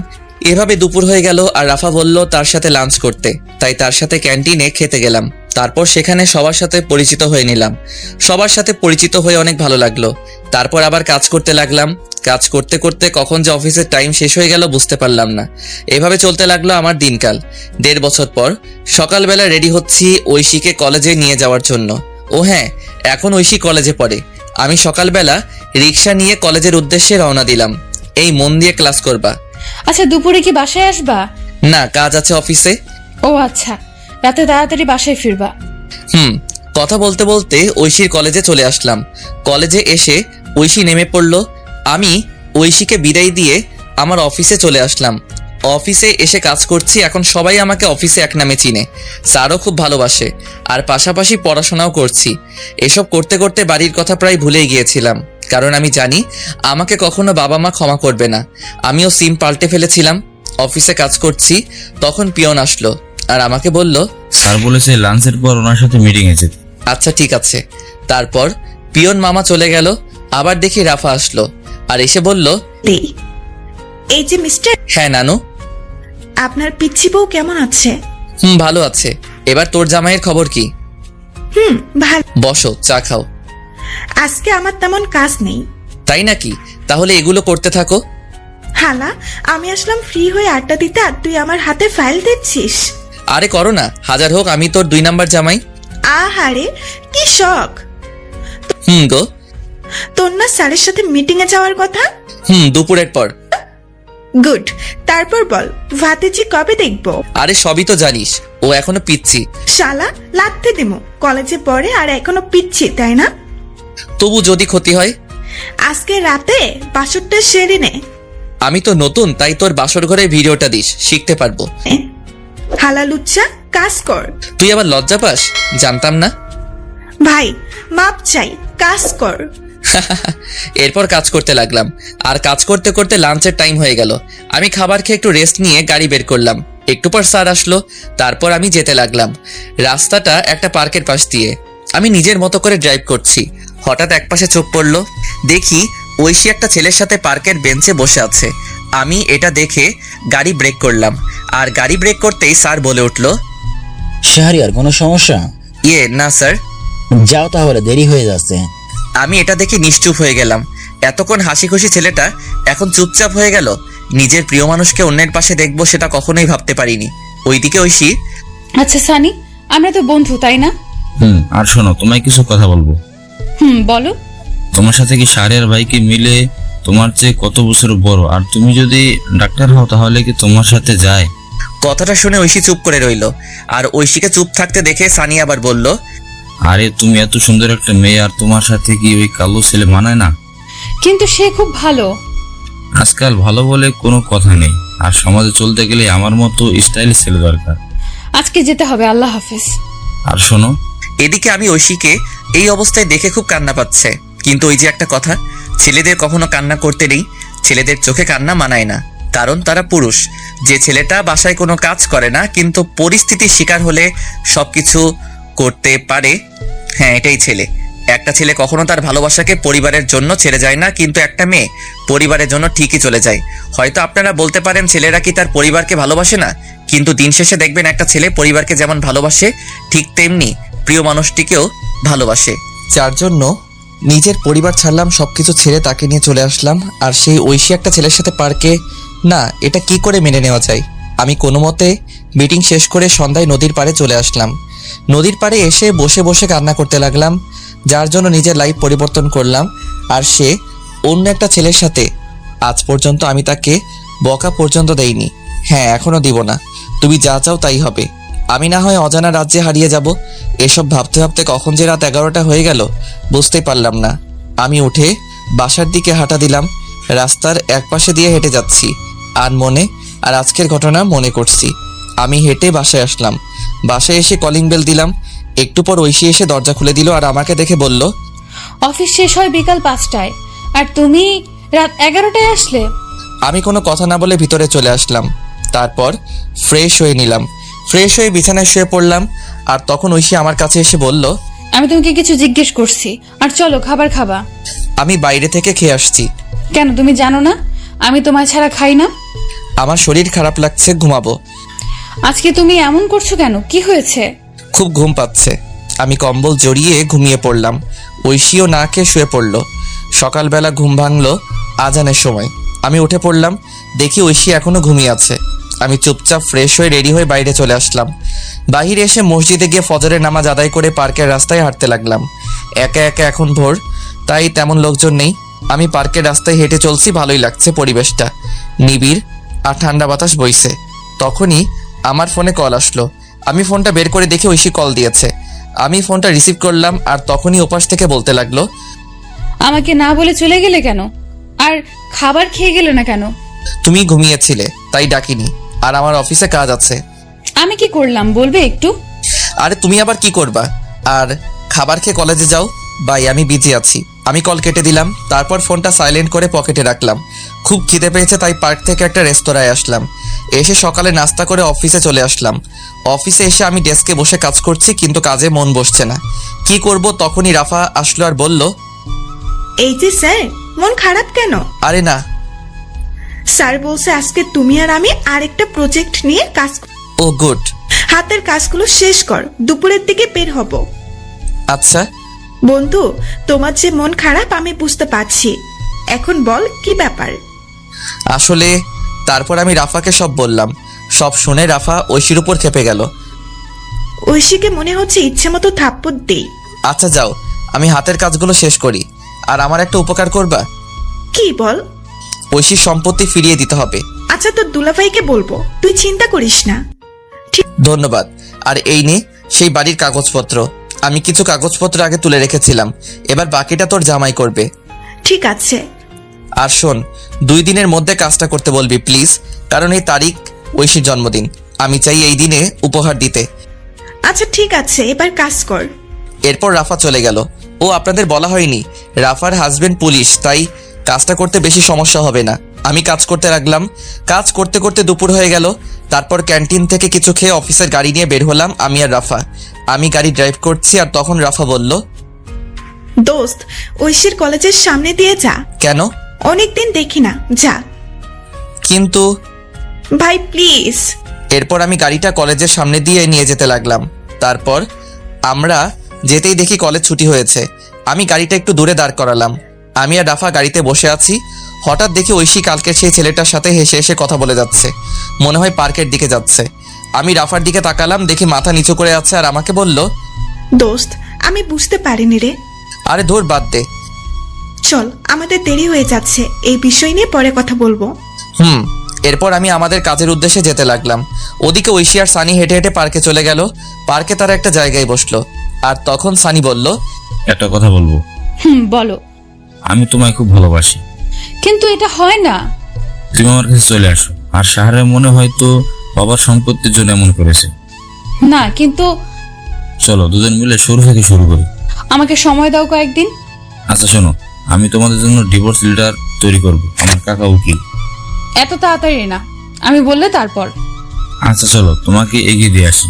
এভাবে দুপুর হয়ে গেল আর রাফা বলল তার সাথে লাঞ্চ করতে, তাই তার সাথে ক্যান্টিনে খেতে গেলাম। তারপর সেখানে সবার সাথে পরিচিত হয়ে নিলাম। সবার সাথে পরিচিত হয়ে অনেক ভালো লাগলো। তারপর আবার কাজ করতে লাগলাম। কাজ করতে করতে কখন যে অফিসের টাইম শেষ হয়ে গেল বুঝতে পারলাম না। এভাবে চলতে লাগলো আমার দিনকাল। 1.5 বছর পর সকালবেলা রেডি হচ্ছি ঐশীকে কলেজে নিয়ে যাওয়ার জন্য। ও হ্যাঁ, এখন ঐশী কলেজে পড়ে। আমি সকালবেলা রিক্সা নিয়ে কলেজের উদ্দেশ্যে রওনা দিলাম। এই মন দিয়ে ক্লাস করবা। আচ্ছা, দুপুরে কি বাসায় আসবা? না, কাজ আছে অফিসে। ও আচ্ছা, রাতে তাড়াতাড়ি বাসায় ফিরবা। কথা বলতে বলতে ঐশীর কলেজে চলে আসলাম। কলেজে এসে ঐশী নেমে পড়লো। আমি ঐশীকে বিদায় দিয়ে আমার অফিসে চলে আসলাম। অফিসে এসে কাজ করছি। এখন সবাই আমাকে অফিসে এক নামে চিনে। স্যারও খুব ভালোবাসে আর পাশাপাশি পড়াশোনাও করছি। এসব করতে করতে বাড়ির কথা প্রায় ভুলেই গিয়েছিলাম, কারণ আমি জানি আমাকে কখনো বাবা মা ক্ষমা করবে না। আমিও সিম পাল্টে ফেলেছিলাম। অফিসে কাজ করছি, তখন পিয়ন আসলো আর আমাকে বলল, স্যার বলেছে লাঞ্চের পর ওনার সাথে মিটিং আছে। আচ্ছা ঠিক আছে। তারপর পিয়ন মামা চলে গেল। আবার দেখি রাফা আসলো আর এসে বলল, এই যে মিস্টার, হ্যাঁ নানু। আপনার পিচ্ছি বউ কেমন আছে? ভালো আছে। এবার তোর জামাইয়ের খবর কি? ভালো। বসো, চা খাও। আজকে আমার তেমন কাজ নেই। তাই নাকি? তাহলে এগুলো করতে থাকো। হালা, আমি আসলাম ফ্রি হয়ে আড্ডা দিতে আর তুই আমার হাতে ফাইল দিচ্ছিস। আরে করো না, হাজার হোক আমি তোর 2 নাম্বার জামাই। আহারে কি শখ। গো। তোর না স্যারের সাথে মিটিং এ যাওয়ার কথা? দুপুরের পর। গুড। তারপর বল, ভাতিজি কবে দেখবো? আরে সবই তো জানিস, ও এখনো পিচ্ছি। শালা, লাগতে দিমু। কলেজে পড়ে আর এখনো পিচ্ছি, তাই না? তবু যদি ক্ষতি হয়? আজকে রাতে বাসরটা সেরে নে। আমি তো নতুন, তাই তোর বাসর ঘরে ভিডিওটা দিস, শিখতে পারবো। হালা লুচ্চা, কাজ কর। তুই আবার লজ্জা পাস? জানতাম না। ভাই মাপ চাই, কাজ কর। এরপর কাজ করতে লাগলাম আর কাজ করতে করতে লাঞ্চের টাইম হয়ে গেল। আমি খাবার খেয়ে একটু রেস্ট নিয়ে গাড়ি বের করলাম। একটু পর স্যার আসলো। তারপর আমি যেতে লাগলাম। রাস্তাটা একটা পার্কের পাশ দিয়ে। আমি নিজের মতো করে ড্রাইভ করছি। হঠাৎ একপাশে চোখ পড়লো। দেখি ঐশী একটা ছেলের সাথে পার্কের বেঞ্চে বসে আছে। আমি এটা দেখে গাড়ি ব্রেক করলাম, আর গাড়ি ব্রেক করতেই স্যার বলে উঠল, শাহরিয়ার কোনো সমস্যা? না স্যার। যাও তাহলে, দেরি হয়ে যাচ্ছে। আমি এটা দেখে নিশ্চুপ হয়ে গেলাম। এতক্ষণ হাসি খুশি ছেলেটা এখন চুপচাপ হয়ে গেল। নিজের প্রিয় মানুষকে অন্যের পাশে দেখবো সেটা কখনোই ভাবতে পারিনি। ওইদিকে ঐশী, আচ্ছা সানি, আমরা তো বন্ধু তাই না? আর শোনো, তোমায় কিছু কথা বলবো। বলো। তোমার সাথে কি শাহরিয়ার ভাইকে মিলে তোমার চেয়ে কত বছর বড়, আর তুমি যদি ডাক্তার হও তাহলে কি তোমার সাথে যায়? কথাটা শুনে ঐশী চুপ করে রইল, আর ঐশীকে চুপ থাকতে দেখে সানি আবার বলল, আরে তুমি এত সুন্দর একটা মেয়ে, আর তোমার সাথে কি ওই কালো ছেলে মানায় না? কিন্তু সে খুব ভালো। আজকাল ভালো বলে কোনো কথা নেই, আর সমাজে চলতে গেলে আমার মতো স্টাইলিশ ছেলে দরকার। আজকে যেতে হবে, আল্লাহ হাফেজ। আর শোনো, এদিকে আমি ঐশীকে এই অবস্থায় দেখে খুব কান্না পাচ্ছে। কিন্তু ওই যে একটা কথা, ছেলেদের কখনো কান্না করতে নেই। ছেলেদের চোখে কান্না মানায় না, কারণ তারা পুরুষ। যে ছেলেটা বাসায় কোনো কাজ করে না কিন্তু পরিস্থিতির শিকার হলে সবকিছু করতে পারে, হ্যাঁ এটাই ছেলে। একটা ছেলে কখনো তার ভালোবাসাকে পরিবারের জন্য ছেড়ে যায় না, কিন্তু একটা মেয়ে পরিবারের জন্য ঠিকই চলে যায়। হয়তো আপনারা বলতে পারেন ছেলেরা কি তার পরিবারকে ভালোবাসে না, কিন্তু দিন শেষে দেখবেন একটা ছেলে পরিবারকে যেমন ভালোবাসে ঠিক তেমনি প্রিয় মানুষটিকেও ভালোবাসে। যার জন্য নিজের পরিবার ছাড়লাম, সবকিছু ছেড়ে তাকে নিয়ে চলে আসলাম। আর সেই ঐশী একটা ছেলের সাথে পার্কে, না এটা কি করে মেনে নেওয়া যায়। আমি কোনো মতে মিটিং শেষ করে সন্ধ্যায় নদীর পাড়ে চলে আসলাম। নদীর পাড়ে এসে বসে বসে কান্না করতে লাগলাম, যার জন্য নিজের লাইফ পরিবর্তন করলাম। আর সে অন্য একটা ছেলের সাথে। আজ পর্যন্ত আমি তাকে বকা পর্যন্ত দেইনি, হ্যাঁ এখনো দিব না। তুমি যা চাও তাই হবে। আমি না হয় অজানা রাজ্যে হারিয়ে যাব। এসব ভাবতে ভাবতে কখন যে রাত 11টা হয়ে গেল বুঝতেই পারলাম না। আমি উঠে বাসার দিকে হাঁটা দিলাম। রাস্তার এক পাশে দিয়ে হেঁটে যাচ্ছি আর আজকের ঘটনা মনে করছি। আমি হেঁটে বাসায় আসলাম। বাসায় এসে কলিং বেল দিলাম। একটু পর ঐশী এসে দরজা খুলে দিল আর আমাকে দেখে বলল, অফিস শেষ হয় বিকাল 5টায়, আর তুমি রাত 11টায় আসলে? আমি কোনো কথা না বলে ভিতরে চলে আসলাম। তারপর ফ্রেশ হয়ে নিলাম। ফ্রেশ হয়ে বিছানায় শুয়ে পড়লাম। আর তখন ঐশী আমার কাছে এসে বলল, আমি তোমাকে কিছু জিজ্ঞেস করছি, আর চলো খাবার খাবা। আমি বাইরে থেকে খেয়ে আসছি। কেন, তুমি জানো না আমি তোমায় ছাড়া খাই না? আমার শরীর খারাপ লাগছে, ঘুমাবো। আজকে তুমি এমন করছো কেন, কি হয়েছে? খুব ঘুম পাচ্ছে। আমি কম্বল জড়িয়ে ঘুমিয়ে পড়লাম। ঐশীও না খেয়ে শুয়ে পড়ল। সকালবেলা ঘুম ভাঙলো আজানের সময়। আমি উঠে পড়লাম, দেখি ঐশী এখনো ঘুমিয়ে আছে। আমি চুপচাপ ফ্রেশ হয়ে রেডি হয়ে বাইরে চলে আসলাম। বাইরে এসে মসজিদে গিয়ে ফজরের নামাজ আদায় করে পার্কের রাস্তায় হাঁটতে লাগলাম। একা একা, এখন ভোর, তাই তেমন লোকজন নেই। আমি পার্কের রাস্তায় হেঁটে চলছি, ভালোই লাগছে পরিবেশটা, নিবিড় আর ঠান্ডা বাতাস বইছে। তখনই আমার ফোনে কল আসলো। আমি ফোনটা বের করে দেখে ঐশী কল দিয়েছে। আমি ফোনটা রিসিভ করলাম, আর তখনই ওপাশ থেকে বলতে লাগলো, আমাকে না বলে চলে গেলে কেন, আর খাবার খেয়ে গেলে না কেন? তুমি ঘুমিয়েছিলে তাই ডাকিনি, আর আমার অফিসে কাজ আছে। আমি কি করলাম বলবে একটু? আরে তুমি আবার কি করবা, আর খাবার খেয়ে কলেজে যাও। বাই, আমি বিজি আছি। আমি কল কেটে দিলাম। তারপর ফোনটা সাইলেন্ট করে পকেটে রাখলাম। খুব খিদে পেয়েছে তাই পার্ক থেকে একটা রেস্তোরাঁয় আসলাম। এসে সকালে নাস্তা করে অফিসে চলে আসলাম। অফিসে এসে আমি ডেস্কে বসে কাজ করছি, কিন্তু কাজে মন বসছে না। কি করব, তখনই রাফা আসলো আর বলল, এই যে স্যার, মন খারাপ কেন? আরে না। স্যার বলছে আজকে তুমি আর আমি আরেকটা প্রজেক্ট নিয়ে কাজ। ও গুড। হাতের কাজগুলো শেষ কর, দুপুরের দিকে বের হব। আচ্ছা বন্ধু, তোমার যে মন খারাপ আমি বুঝতে পারছি। এখন বল কি ব্যাপার? আসলে তারপর আমি রাফাকে সব বললাম। সব শুনে রাফা ঐশীর উপর খেপে গেল। ঐশীকে মনে হচ্ছে ইচ্ছে মতো থাপ্পড় দেই। আচ্ছা যাও, আমি হাতের কাজগুলো শেষ করি। আর আমার একটা উপকার করবা? কি বল? ঐশীর সম্পত্তি ফিরিয়ে দিতে হবে। আচ্ছা, তোর দুলাভাইকে বলবো, তুই চিন্তা করিস না। ধন্যবাদ। আর এই নে সেই বাড়ির কাগজপত্র। আমি কিছু কাগজপত্র আগে তুলে রেখেছিলাম, এবার বাকিটা তোর জামাই করবে। ঠিক আছে। আর শোন, 2 দিনের মধ্যে কাজটা করতে বলবি প্লিজ, কারণ এই তারিখ ঐশীর জন্মদিন। আমি চাই এই দিনে উপহার দিতে। আচ্ছা ঠিক আছে, এবার কাজ কর। এরপর রাফা চলে গেল। ও আপনাদের বলা হয়নি, রাফার হাজবেন্ড পুলিশ, তাই কাজটা করতে বেশি সমস্যা হবে না। আমি কাজ করতে লাগলাম। কাজ করতে করতে দুপুর হয়ে গেল। তারপর ক্যান্টিন থেকে কিছু খেয়ে অফিসের গাড়ি নিয়ে বের হলাম আমি আর রাফা। আমি গাড়ি ড্রাইভ করছি, আর তখন রাফা বলল, দোস্ত, ঐশীর কলেজের সামনে দিয়ে যা। কেন? অনেকদিন দেখি না, যা কিন্তু ভাই প্লিজ। এরপর আমি গাড়িটা কলেজের সামনে দিয়ে নিয়ে যেতে লাগলাম। তারপর আমরা যেতেই দেখি কলেজ ছুটি হয়েছে। আমি গাড়িটা একটু দূরে দাঁড় করালাম। আমি আর রাফা গাড়িতে বসে আছি। হঠাৎ দেখি ঐশী কালকের সেই ছেলেটার সাথে হেসে হেসে কথা বলে যাচ্ছে। মনে হয় পার্কের দিকে যাচ্ছে। আমি রাফার দিকে তাকালাম, দেখি মাথা নিচু করে আছে আর আমাকে বলল, দোস্ত, আমি বুঝতে পারিনি রে। আরে ধুর, বাদ দে। চল, আমাদের দেরি হয়ে যাচ্ছে, এই বিষয় নিয়ে পরে কথা বলবো। এরপর আমি আমাদের কাজের উদ্দেশ্যে যেতে লাগলাম। ওদিকে ঐশী আর সানি হেঁটে হেঁটে পার্কে চলে গেল। পার্কে তারা একটা জায়গায় বসলো। আর তখন সানি বলল, একটা কথা বলবো। বলো। আমি তোমায় খুব ভালোবাসি। কিন্তু এটা হয় না। তুমি আমার কাছে চলে আসো। আর শাহরের মনে হয়তো বাবার সম্পত্তির জন্য এমন করেছে। না, কিন্তু চলো দুজন মিলে শুরু থেকে শুরু করি। আমাকে সময় দাও কয়েকদিন। আচ্ছা শোনো, আমি তোমাদের জন্য ডিভোর্স লেটার তৈরি করব। আমার কাকা উকিল। এত তাড়াতাড়ি না, আমি বললে তারপর। আচ্ছা চলো, তোমাকে এগিয়ে দিয়ে আসি।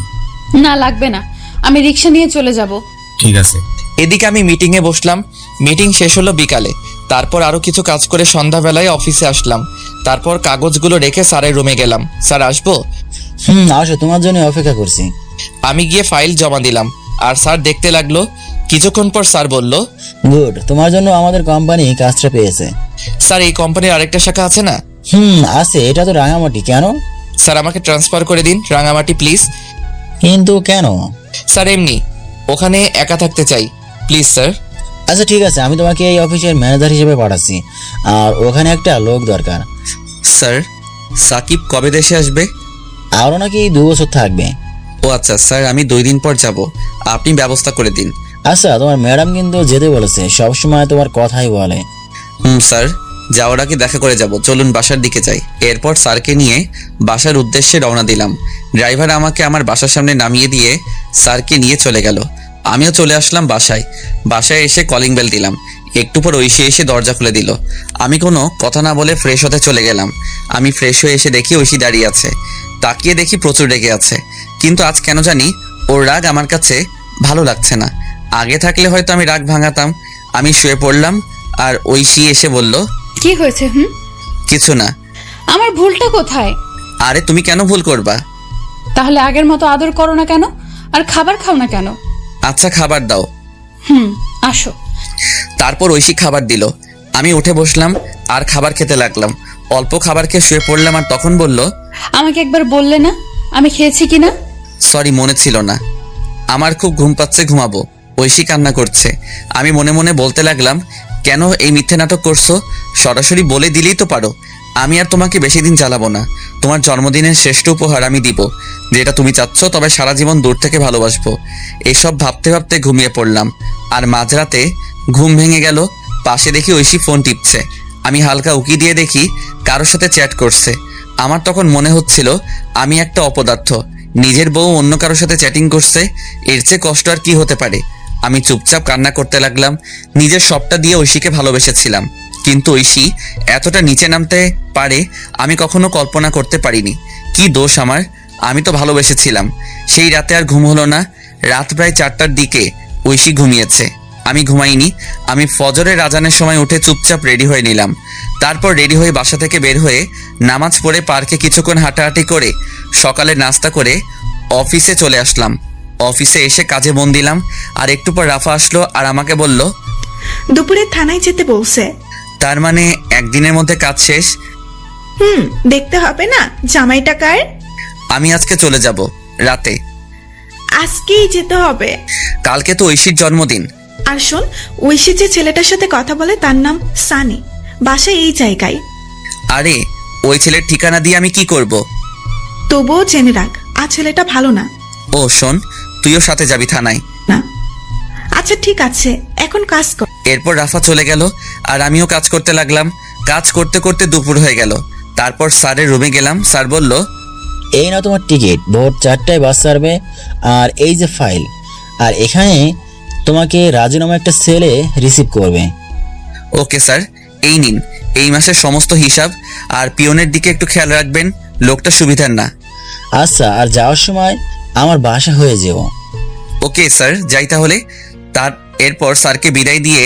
না, লাগবে না, আমি রিক্সা নিয়ে চলে যাব। ঠিক আছে। এদিকে আমি মিটিংয়ে বসলাম। মিটিং শেষ হলো বিকালে। তারপর আরো কিছু কাজ করে সন্ধ্যাবেলায় অফিসে আসলাম। তারপর কাগজগুলো রেখে স্যারের রুমে গেলাম। স্যার, আসবো? আসো, তোমার জন্য অপেক্ষা করছি। আমি গিয়ে ফাইল জমা দিলাম আর স্যার দেখতে লাগলো। কিছুক্ষণ পর স্যার বলল, গুড, তোমার জন্য আমাদের কোম্পানি কাজটা পেয়েছে। স্যার, এই কোম্পানির আরেকটা শাখা আছে না? আছে, এটা তো রাঙামাটি। কেন? স্যার, আমাকে ট্রান্সফার করে দিন রাঙামাটি প্লিজ। কিন্তু কেন? স্যার, এমনি, ওখানে একা থাকতে চাই, প্লিজ স্যার। আচ্ছা ঠিক আছে, আমি তোমাকে এই অফিসের ম্যানেজার হিসেবে পাঠাচ্ছি। আর ওখানে একটা লোক দরকার। স্যার, সাকিব কবে দেশে আসবে? আরও নাকি 2 বছর থাকবে। ও আচ্ছা স্যার, আমি 2 দিন পর যাব, আপনি ব্যবস্থা করে দিন। আচ্ছা, তোমার ম্যাডাম কিন্তু যেতে বলেছে, সবসময় তোমার কথাই বলে। স্যার, যাওয়ার আগে দেখা করে যাব, চলুন বাসার দিকে যাই। এরপর স্যারকে নিয়ে বাসার উদ্দেশ্যে রওনা দিলাম। ড্রাইভার আমাকে আমার বাসার সামনে নামিয়ে দিয়ে স্যারকে নিয়ে চলে গেল। আমিও চলে আসলাম বাসায়। বাসায় এসে কলিং বেল দিলাম। একটু পর ঐশী এসে দরজা খুলে দিল। আমি কোনো কথা না বলে ফ্রেশ হতে চলে গেলাম। আমি ফ্রেশ হয়ে এসে দেখি ঐশী দাঁড়িয়ে আছে। তাকিয়ে দেখি প্রচুর রেগে আছে। কিন্তু আজ কেন জানি ওর রাগ আমার কাছে ভালো লাগছে না। আগে থাকলে হয়তো আমি রাগ ভাঙাতাম। আমি শুয়ে পড়লাম আর ঐশী এসে বলল, কি হয়েছে? কিছু না। আমার ভুলটা কোথায়? আরে তুমি কেন ভুল করবা? তাহলে আগের মতো আদর করো না কেন? আর খাবার খাও না কেন? আচ্ছা, খাবার দাও। আসো। তারপর ঐশী খাবার দিল। আমি উঠে বসলাম আর খাবার খেতে লাগলাম। অল্প খাবার খেয়ে শুয়ে পড়লাম আর তখন বলল, আমাকে একবার বললে না আমি খেয়েছি কিনা? সরি, মনে ছিল না। আমার খুব ঘুম পাচ্ছে, ঘুমাবো। ঐশী কান্না করছে। আমি মনে মনে বলতে লাগলাম, কেন এই মিথ্যে নাটক করছো? সরাসরি বলে দিলেই তো পারো। আমি আর তোমাকে বেশি দিন জ্বালাবো না। তোমার জন্মদিনের শ্রেষ্ঠ উপহার আমি দিব, যেটা তুমি চাচ্ছ, তবে সারা জীবন দূর থেকে ভালোবাসবো। এসব ভাবতে ভাবতে ঘুমিয়ে পড়লাম। আর মাঝরাতে ঘুম ভেঙে গেল। পাশে দেখি ঐশী ফোন টিপছে। আমি হালকা উকি দিয়ে দেখি কারোর সাথে চ্যাট করছে। আমার তখন মনে হচ্ছিল আমি একটা অপদার্থ। নিজের বউ অন্য কারোর সাথে চ্যাটিং করছে, এর চেয়ে কষ্ট আর কি হতে পারে? আমি চুপচাপ কান্না করতে লাগলাম। নিজের সবটা দিয়ে ঐশীকে ভালোবেসেছিলাম, কিন্তু ঐশী এতটা নিচে নামতে পারে আমি কখনো কল্পনা করতে পারিনি। কি দোষ আমার? আমি তো ভালোবেসেছিলাম। সেই রাতে আর ঘুম হলো না। রাত প্রায় 4টার দিকে ঐশী ঘুমিয়েছে, আমি ঘুমাইনি। আমি ফজরের আজানের সময় উঠে চুপচাপ রেডি হয়ে নিলাম। তারপর রেডি হয়ে বাসা থেকে বের হয়ে নামাজ পড়ে পার্কে কিছুক্ষণ হাঁটাহাঁটি করে সকালে নাস্তা করে অফিসে চলে আসলাম। অফিসে এসে কাজে মন দিলাম। আর একটু পর রাফা আসলো আর আমাকে বলল, দুপুরে থানায় যেতে বলছে। তার মানে একদিনের মধ্যে কাজ শেষ? দেখতে হবে না জামাইটা কার। আমি আজকে চলে যাব রাতে। আজকেই যেতে হবে? কালকে তো ঐশীর জন্মদিন। আর শোন, ঐশী যে ছেলেটার সাথে কথা বলে তার নাম সানি, বাসা এই জায়গায়। আরে ওই ছেলের ঠিকানা দিয়ে আমি কি করব? তবুও জেনে রাখ, আর ছেলেটা ভালো না। ও শোন, তুইও সাথে যাবি থানায়? না। আচ্ছা ঠিক আছে, এখন কাজ কর। এরপর রাফা চলে গেল আর আমিও কাজ করতে লাগলাম। কাজ করতে করতে দুপুর হয়ে গেল। তারপর স্যারের রুমে গেলাম। স্যার বলল, এই না তোমার টিকিট, ভোর 4টায় বাস ছাড়বে। আর এই যে ফাইল, আর এখানে তোমাকে রাজু নামে একটা ছেলে রিসিভ করবে। ওকে স্যার, এই নিন এই মাসের সমস্ত হিসাব। আর পিয়নের দিকে একটু খেয়াল রাখবেন, লোকটা সুবিধার না। আচ্ছা, আর যাওয়ার সময় আমার বাসা হয়ে যেও। ওকে স্যার, যাই তাহলে। তার এরপর স্যারকে বিদায় দিয়ে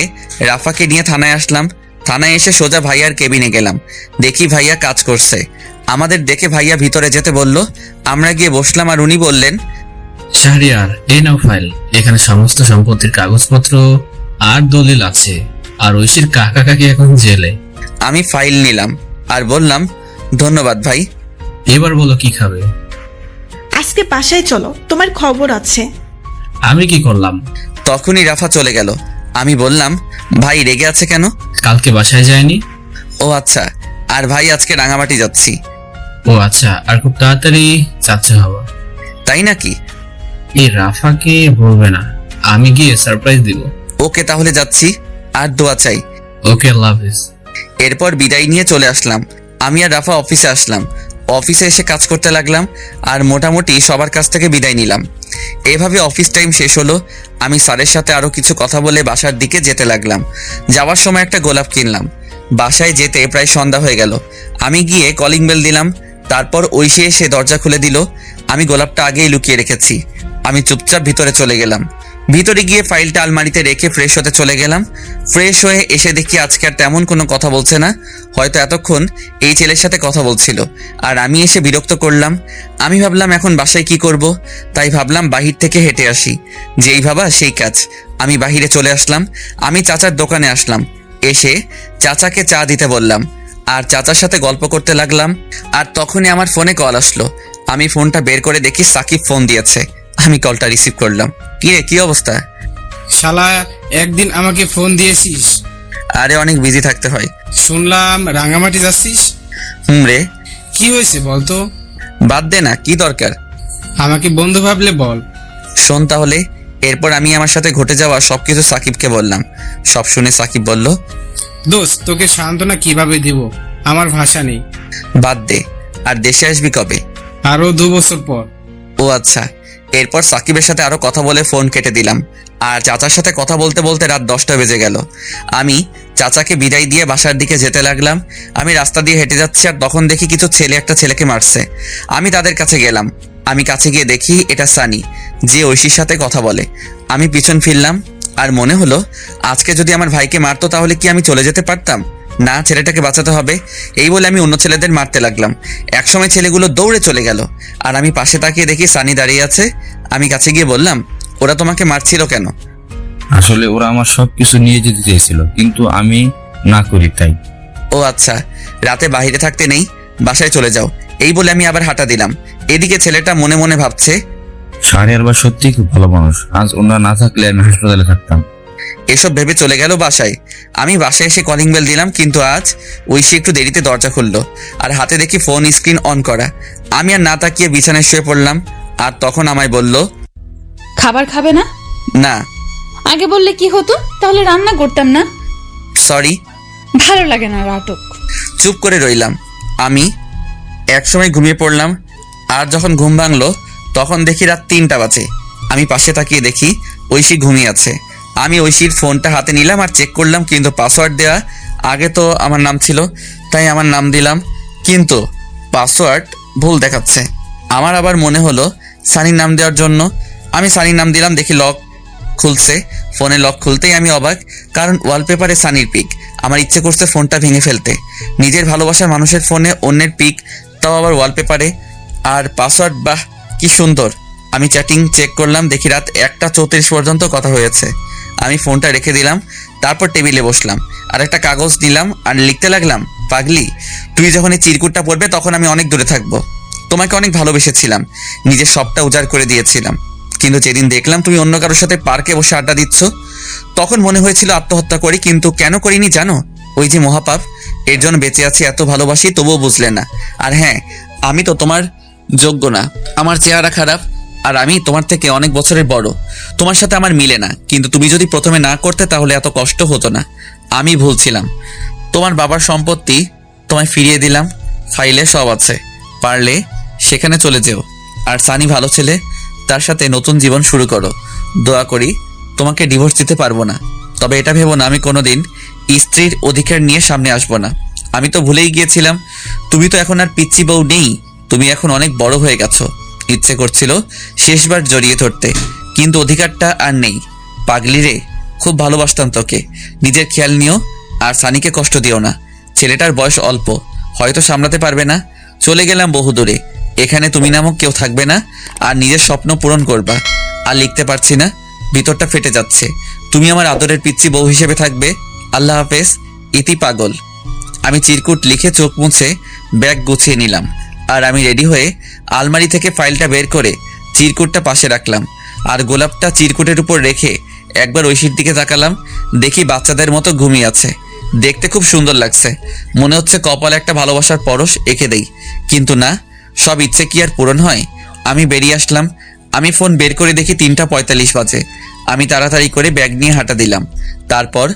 রাফাকে নিয়ে থানায় আসলাম। থানায় এসে সোজা ভাইয়ার কেবিনে গেলাম। দেখি ভাইয়া কাজ করছে। আমাদের দেখে ভাইয়া ভিতরে যেতে বলল। আমরা গিয়ে বসলাম আর উনি বললেন, শাহরিয়ার, এই নাও ফাইল। এখানে সমস্ত সম্পত্তির কাগজপত্র আর দলিল আছে। আর ঐশীর কাকা কাকি এখন জেলে। আমি ফাইল নিলাম আর বললাম, ধন্যবাদ ভাই। এবার বলো কি খাবে? আজকে বাসায় চলো, তোমার খবর আছে। আমি কি করলাম? তখনই রাফা চলে গেল। আমি বললাম, ভাই রেগে আছে কেন? কালকে বাসায় যায়নি? ও আচ্ছা, আর ভাই আজকে রাঙামাটি যাচ্ছি। ও আচ্ছা, আর খুব তাড়াতাড়ি যাচ্ছে হওয়া। তাই নাকি? এই রাফাকে বলবে না, আমি গিয়ে সারপ্রাইজ দিব। ওকে, তাহলে যাচ্ছি। আর দোয়া চাই। ওকে, আল্লাহ হাফেজ। এরপর বিদায় নিয়ে চলে আসলাম। আমি আর রাফা অফিসে আসলাম। অফিসে এসে কাজ করতে লাগলাম আর মোটামুটি সবার কাছ থেকে বিদায় নিলাম। এভাবে অফিস টাইম শেষ হলো। আমি স্যারের সাথে আরো কিছু কথা বলে বাসার দিকে যেতে লাগলাম। যাওয়ার সময় একটা গোলাপ কিনলাম। বাসায় যেতে প্রায় সন্ধ্যা হয়ে গেল। আমি গিয়ে কলিং বেল দিলাম। তারপর ঐশী এসে দরজা খুলে দিল। আমি গোলাপটা আগেই লুকিয়ে রেখেছি। আমি চুপচাপ ভিতরে চলে গেলাম। ভিতরে গিয়ে ফাইলটা আলমারিতে রেখে ফ্রেশ হতে চলে গেলাম। ফ্রেশ হয়ে এসে দেখি আজকে আর তেমন কোনো কথা বলছে না। হয়তো এতক্ষণ এই ছেলের সাথে কথা বলছিল আর আমি এসে বিরক্ত করলাম। আমি ভাবলাম এখন বাসায় কি করব, তাই ভাবলাম বাহির থেকে হেঁটে আসি। যেই ভাবা সেই কাজ। আমি বাহিরে চলে আসলাম। আমি চাচার দোকানে আসলাম। এসে চাচাকে চা দিতে বললাম আর চাচার সাথে গল্প করতে লাগলাম। আর তখনই আমার ফোনে কল আসলো। আমি ফোনটা বের করে দেখি সাকিব ফোন দিয়েছে। আমি কলটা রিসিভ করলাম। কি রে, কি অবস্থা? শালা, একদিন আমাকে ফোন দিয়েছিস? আরে অনেক বিজি থাকতে হয়। শুনলাম রাঙামাটি যাচ্ছিস। রে, কি হয়েছে বলতো? বাদ দে না, কি দরকার? আমাকে বন্ধু ভাবলে বল। শোন তাহলে। এরপর আমি আমার সাথে ঘটে যাওয়া সবকিছু সাকিবকে বললাম। সব শুনে সাকিব বলল, দোস্ত, তোকে সান্ত্বনা কিভাবে দিব, আমার ভাষা নেই। বাদ দে। আর দেশে আসবি কবে? আরো 2 বছর পর। ও আচ্ছা। এরপর সাকিবের সাথে আরো কথা বলে ফোন কেটে দিলাম। আর চাচার সাথে কথা বলতে বলতে রাত 10টা বেজে গেল। আমি চাচাকে বিদায় দিয়ে বাসার দিকে যেতে লাগলাম। আমি রাস্তা দিয়ে হেঁটে যাচ্ছি আর তখন দেখি কিছু ছেলে একটা ছেলেকে মারছে। আমি তাদের কাছে গেলাম। আমি কাছে গিয়ে দেখি এটা সানি, যে ঐশীর সাথে কথা বলে। আমি পিছন ফিরলাম আর মনে হলো আজকে যদি আমার ভাইকে মারতো তাহলে কি আমি চলে যেতে পারতাম? না, ছেলেটাকে বাঁচাতে হবে। এই বলে আমি অন্য ছেলেদের মারতে লাগলাম। একসময় ছেলেগুলো দৌড়ে চলে গেল আর আমি পাশে তাকিয়ে দেখি সানি দাঁড়িয়ে আছে। আমি কাছে গিয়ে বললাম, ওরা তোমাকে মারছিল কেন? আসলে ওরা আমার সবকিছু নিয়ে যেতে চেয়েছিল, কিন্তু আমি না করি তাই। ও আচ্ছা, রাতে বাইরে থাকতে নেই, বাসায় চলে যাও। এই বলে আমি আবার হাঁটা দিলাম। এদিকে ছেলেটা মনে মনে ভাবছে, শাহরিয়ার বা সত্যি খুব ভালো মানুষ, আজ ওনারা না থাকলে আমি হাসপাতালে থাকতাম। এসব ভেবে চলে গেল বাসায়। আমি বাসায় এসে কলিং বেল দিলাম, কিন্তু আজ ঐশী একটু দেরিতে দরজা খুললো আর হাতে দেখি ফোন স্ক্রিন অন করা। আমি আর না তাকিয়ে বিছানায় শুয়ে পড়লাম। আর তখন আমায় বলল, খাবার খাবে না? না। আগে বললে কি হতো, তাহলে রান্না করতাম না। সরি। ভালো লাগে না নাটক। চুপ করে রইলাম। আমি একসময় ঘুমিয়ে পড়লাম। আর যখন ঘুম ভাঙলো তখন দেখি রাত 3টা বাজে। আমি পাশে তাকিয়ে দেখি ঐশী ঘুমিয়ে আছে। আমি ঐশীর ফোনটা হাতে নিলাম আর চেক করলাম, কিন্তু পাসওয়ার্ড দেওয়া আগে তো আমার নাম ছিল, তাই আমার নাম দিলাম, কিন্তু পাসওয়ার্ড ভুল দেখাচ্ছে। আমার আবার মনে হলো সানির নাম দেওয়ার জন্য। আমি সানির নাম দিলাম, দেখি লক খুলছে। ফোনে লক খুলতেই আমি অবাক, কারণ ওয়ালপেপারে সানির পিক। আমার ইচ্ছে করছে ফোনটা ভেঙে ফেলতে। নিজের ভালোবাসার মানুষের ফোনে অন্যের পিক, তাও আবার ওয়ালপেপারে। আর পাসওয়ার্ড, বাহ কি সুন্দর। আমি চ্যাটিং চেক করলাম, দেখি রাত 1:34 পর্যন্ত কথা হয়েছে। আমি ফোনটা রেখে দিলাম। তারপর টেবিলে বসলাম আর একটা কাগজ নিলাম আর লিখতে লাগলাম, পাগলি, তুই যখন এই চিরকুটটা পড়বে তখন আমি অনেক দূরে থাকবো। তোমাকে অনেক ভালোবেসেছিলাম, নিজের সবটা উজাড় করে দিয়েছিলাম, কিন্তু যেদিন দেখলাম তুমি অন্য কারোর সাথে পার্কে বসে আড্ডা দিচ্ছ, তখন মনে হয়েছিল আত্মহত্যা করি, কিন্তু কেন করিনি জানো? ওই যে মহাপাপ, এর জন্য বেঁচে আছি, এত ভালোবাসি তবুও বুঝলে না। আর হ্যাঁ, আমি তো তোমার যোগ্য না, আমার চেহারা খারাপ আর আমি তোমার থেকে অনেক বছরের বড়, তোমার সাথে আমার মিলে না। কিন্তু তুমি যদি প্রথমে না করতে তাহলে এত কষ্ট হতো না। আমি ভুল ছিলাম। তোমার বাবার সম্পত্তি তোমায় ফিরিয়ে দিলাম, ফাইলে সব আছে, পারলে সেখানে চলে যেও। আর সানি ভালো ছেলে, তার সাথে নতুন জীবন শুরু করো। দোয়া করি তোমাকে ডিভোর্স দিতে পারবো না, তবে এটা ভেবো না আমি কোনোদিন স্ত্রীর অধিকার নিয়ে সামনে আসবো না। আমি তো ভুলেই গিয়েছিলাম, তুমি তো এখন আর পিচ্চি বউ নেই, তুমি এখন অনেক বড় হয়ে গেছো। ইচ্ছে করছিল শেষবার জড়িয়ে ধরতে, কিন্তু অধিকারটা আর নেই। পাগলি রে, খুব ভালোবাসতাম তোকে। নিজের খেয়াল নিও আর সানিকে কষ্ট দিও না। ছেলেটার বয়স অল্প, হয়তো সামলাতে পারবে না। চলে গেলাম বহুদূরে, এখানে তুমি নামক কেউ থাকবে না, আর নিজের স্বপ্ন পূরণ করবা। আর লিখতে পারছি না, ভিতরটা ফেটে যাচ্ছে। তুমি আমার আদরের পিচ্চি বউ হিসেবে থাকবে। আল্লাহ হাফেজ, ইতি পাগল। আমি চিরকুট লিখে চোখ মুছে ব্যাগ গুছিয়ে নিলাম, আর আমি রেডি হয়ে আলমারি থেকে ফাইলটা বের করে চিরকুটটা পাশে রাখলাম, আর গোলাপটা চিরকুটের উপর রেখে একবার ঐশীর দিকে তাকালাম। দেখি বাচ্চাদের মতো ঘুমিয়ে আছে, দেখতে খুব সুন্দর লাগছে। মনে হচ্ছে কপালে একটা ভালোবাসার পরশ এঁকে দেই, কিন্তু না, সব ইচ্ছে কি আর পূরণ হয়? আমি বেরিয়ে আসলাম। আমি ফোন বের করে দেখি 3:45 বাজে। আমি তাড়াতাড়ি করে ব্যাগ নিয়ে হাঁটা দিলাম। তারপর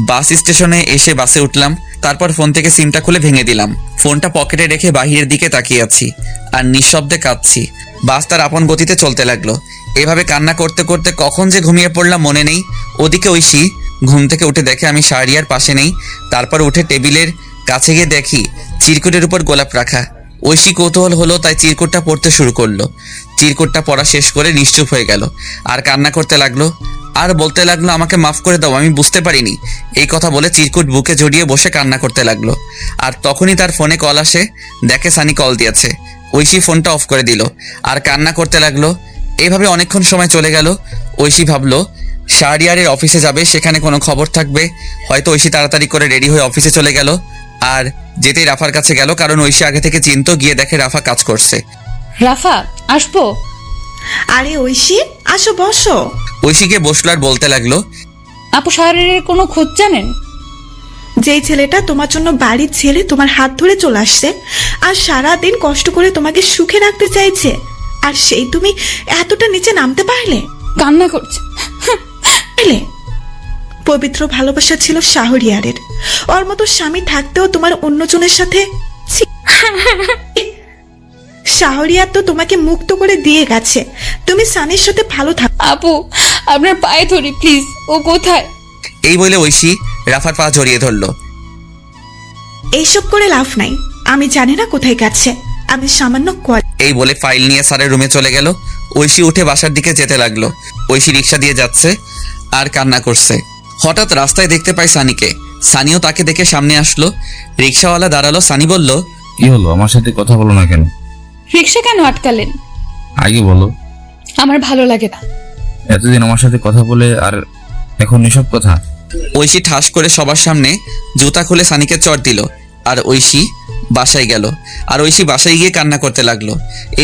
বাস স্টেশনে এসে বাসে উঠলাম। তারপর ফোন থেকে সিমটা খুলে ভেঙে দিলাম। ফোনটা পকেটে রেখে বাহিরের দিকে তাকিয়ে আছি আর নিঃশব্দে কাঁদছি। বাস তার আপন গতিতে চলতে লাগলো। এভাবে কান্না করতে করতে কখন যে ঘুমিয়ে পড়লাম মনে নেই। ওদিকে ঐশী ঘুম থেকে উঠে দেখে আমি শাহরিয়ার পাশে নেই। তারপর উঠে টেবিলের কাছে গিয়ে দেখি চিরকুটের উপর গোলাপ রাখা। ঐশী কৌতূহল হলো, তাই চিরকুটটা পড়তে শুরু করলো। চিরকুটটা পড়া শেষ করে নিশ্চুপ হয়ে গেল আর কান্না করতে লাগলো। আর বলতে লাগলো, আমাকে মাফ করে দাও, আমি বুঝতে পারিনি। এই কথা বলে চিরকুট বুকে জড়িয়ে বসে কান্না করতে লাগলো। আর তখনই তার ফোনে কল আসে। দেখে সানি কল দিয়েছে। ঐশী ফোনটা অফ করে দিল আর কান্না করতে লাগলো। এইভাবে অনেকক্ষণ সময় চলে গেল। ঐশী ভাবলো শাহরিয়ারের অফিসে যাবে, সেখানে কোনো খবর থাকবে। হয়তো ঐশী তাড়াতাড়ি করে রেডি হয়ে অফিসে চলে গেল। আর যেতেই রাফার কাছে গেল, কারণ ঐশী আগে থেকে চিন্তা। গিয়ে দেখে রাফা কাজ করছে। রাফা, আসবো? আরে ঐশী, আসো বসো। ঐশীকে বসলো আর বলতে লাগলো, আপু শাহরিয়ারের কোনো খোঁজ জানেন? যেই ছেলেটা তোমার জন্য বাড়ি ছেড়ে তোমার হাত ধরে চলে আসছে আর সারাদিন কষ্ট করে তোমাকে সুখে রাখতে চাইছে, আর সেই তুমি এতটা নিচে নামতে পারলে? কান্না করছে। পবিত্র ভালোবাসা ছিল শাহরিয়ারের। ওর মতো স্বামী থাকতেও তোমার অন্যজনের সাথে। শাহরিয়ার তো তোমাকে মুক্ত করে দিয়ে গেছে, তুমি সানির সাথে ভালো থাকো। আপু, আপনার পায়ে ধরি প্লিজ, ও কোথায়? এই বলে ঐশী রাফার পা জড়িয়ে ধরলো। এইসব করে লাভ নাই, আমি জানি না কোথায় গেছে, আমি সামান্য কল। এই বলে ফাইল নিয়ে স্যারের রুমে চলে গেল। ঐশী উঠে বাসার দিকে যেতে লাগলো। ঐশী রিক্সা দিয়ে যাচ্ছে আর কান্না করছে। হঠাৎ রাস্তায় দেখতে পাই সানিকে। সানিও তাকে দেখে সামনে আসলো। রিক্সাওয়ালা দাঁড়ালো। সানি বলল, কি হলো, আমার সাথে কথা বলো না কেন? রিক্সা কেন আটকালেন? আগে বলো। আমার ভালো লাগে না। এতদিন আমার সাথে কথা বলে আর এখন এসব কথা? ঐশী ঠাস করে সবার সামনে জুতা খুলে সানিকে চড় দিল। আর ঐশী বাসায় গেল। আর ঐশী বাসায় গিয়ে কান্না করতে লাগলো।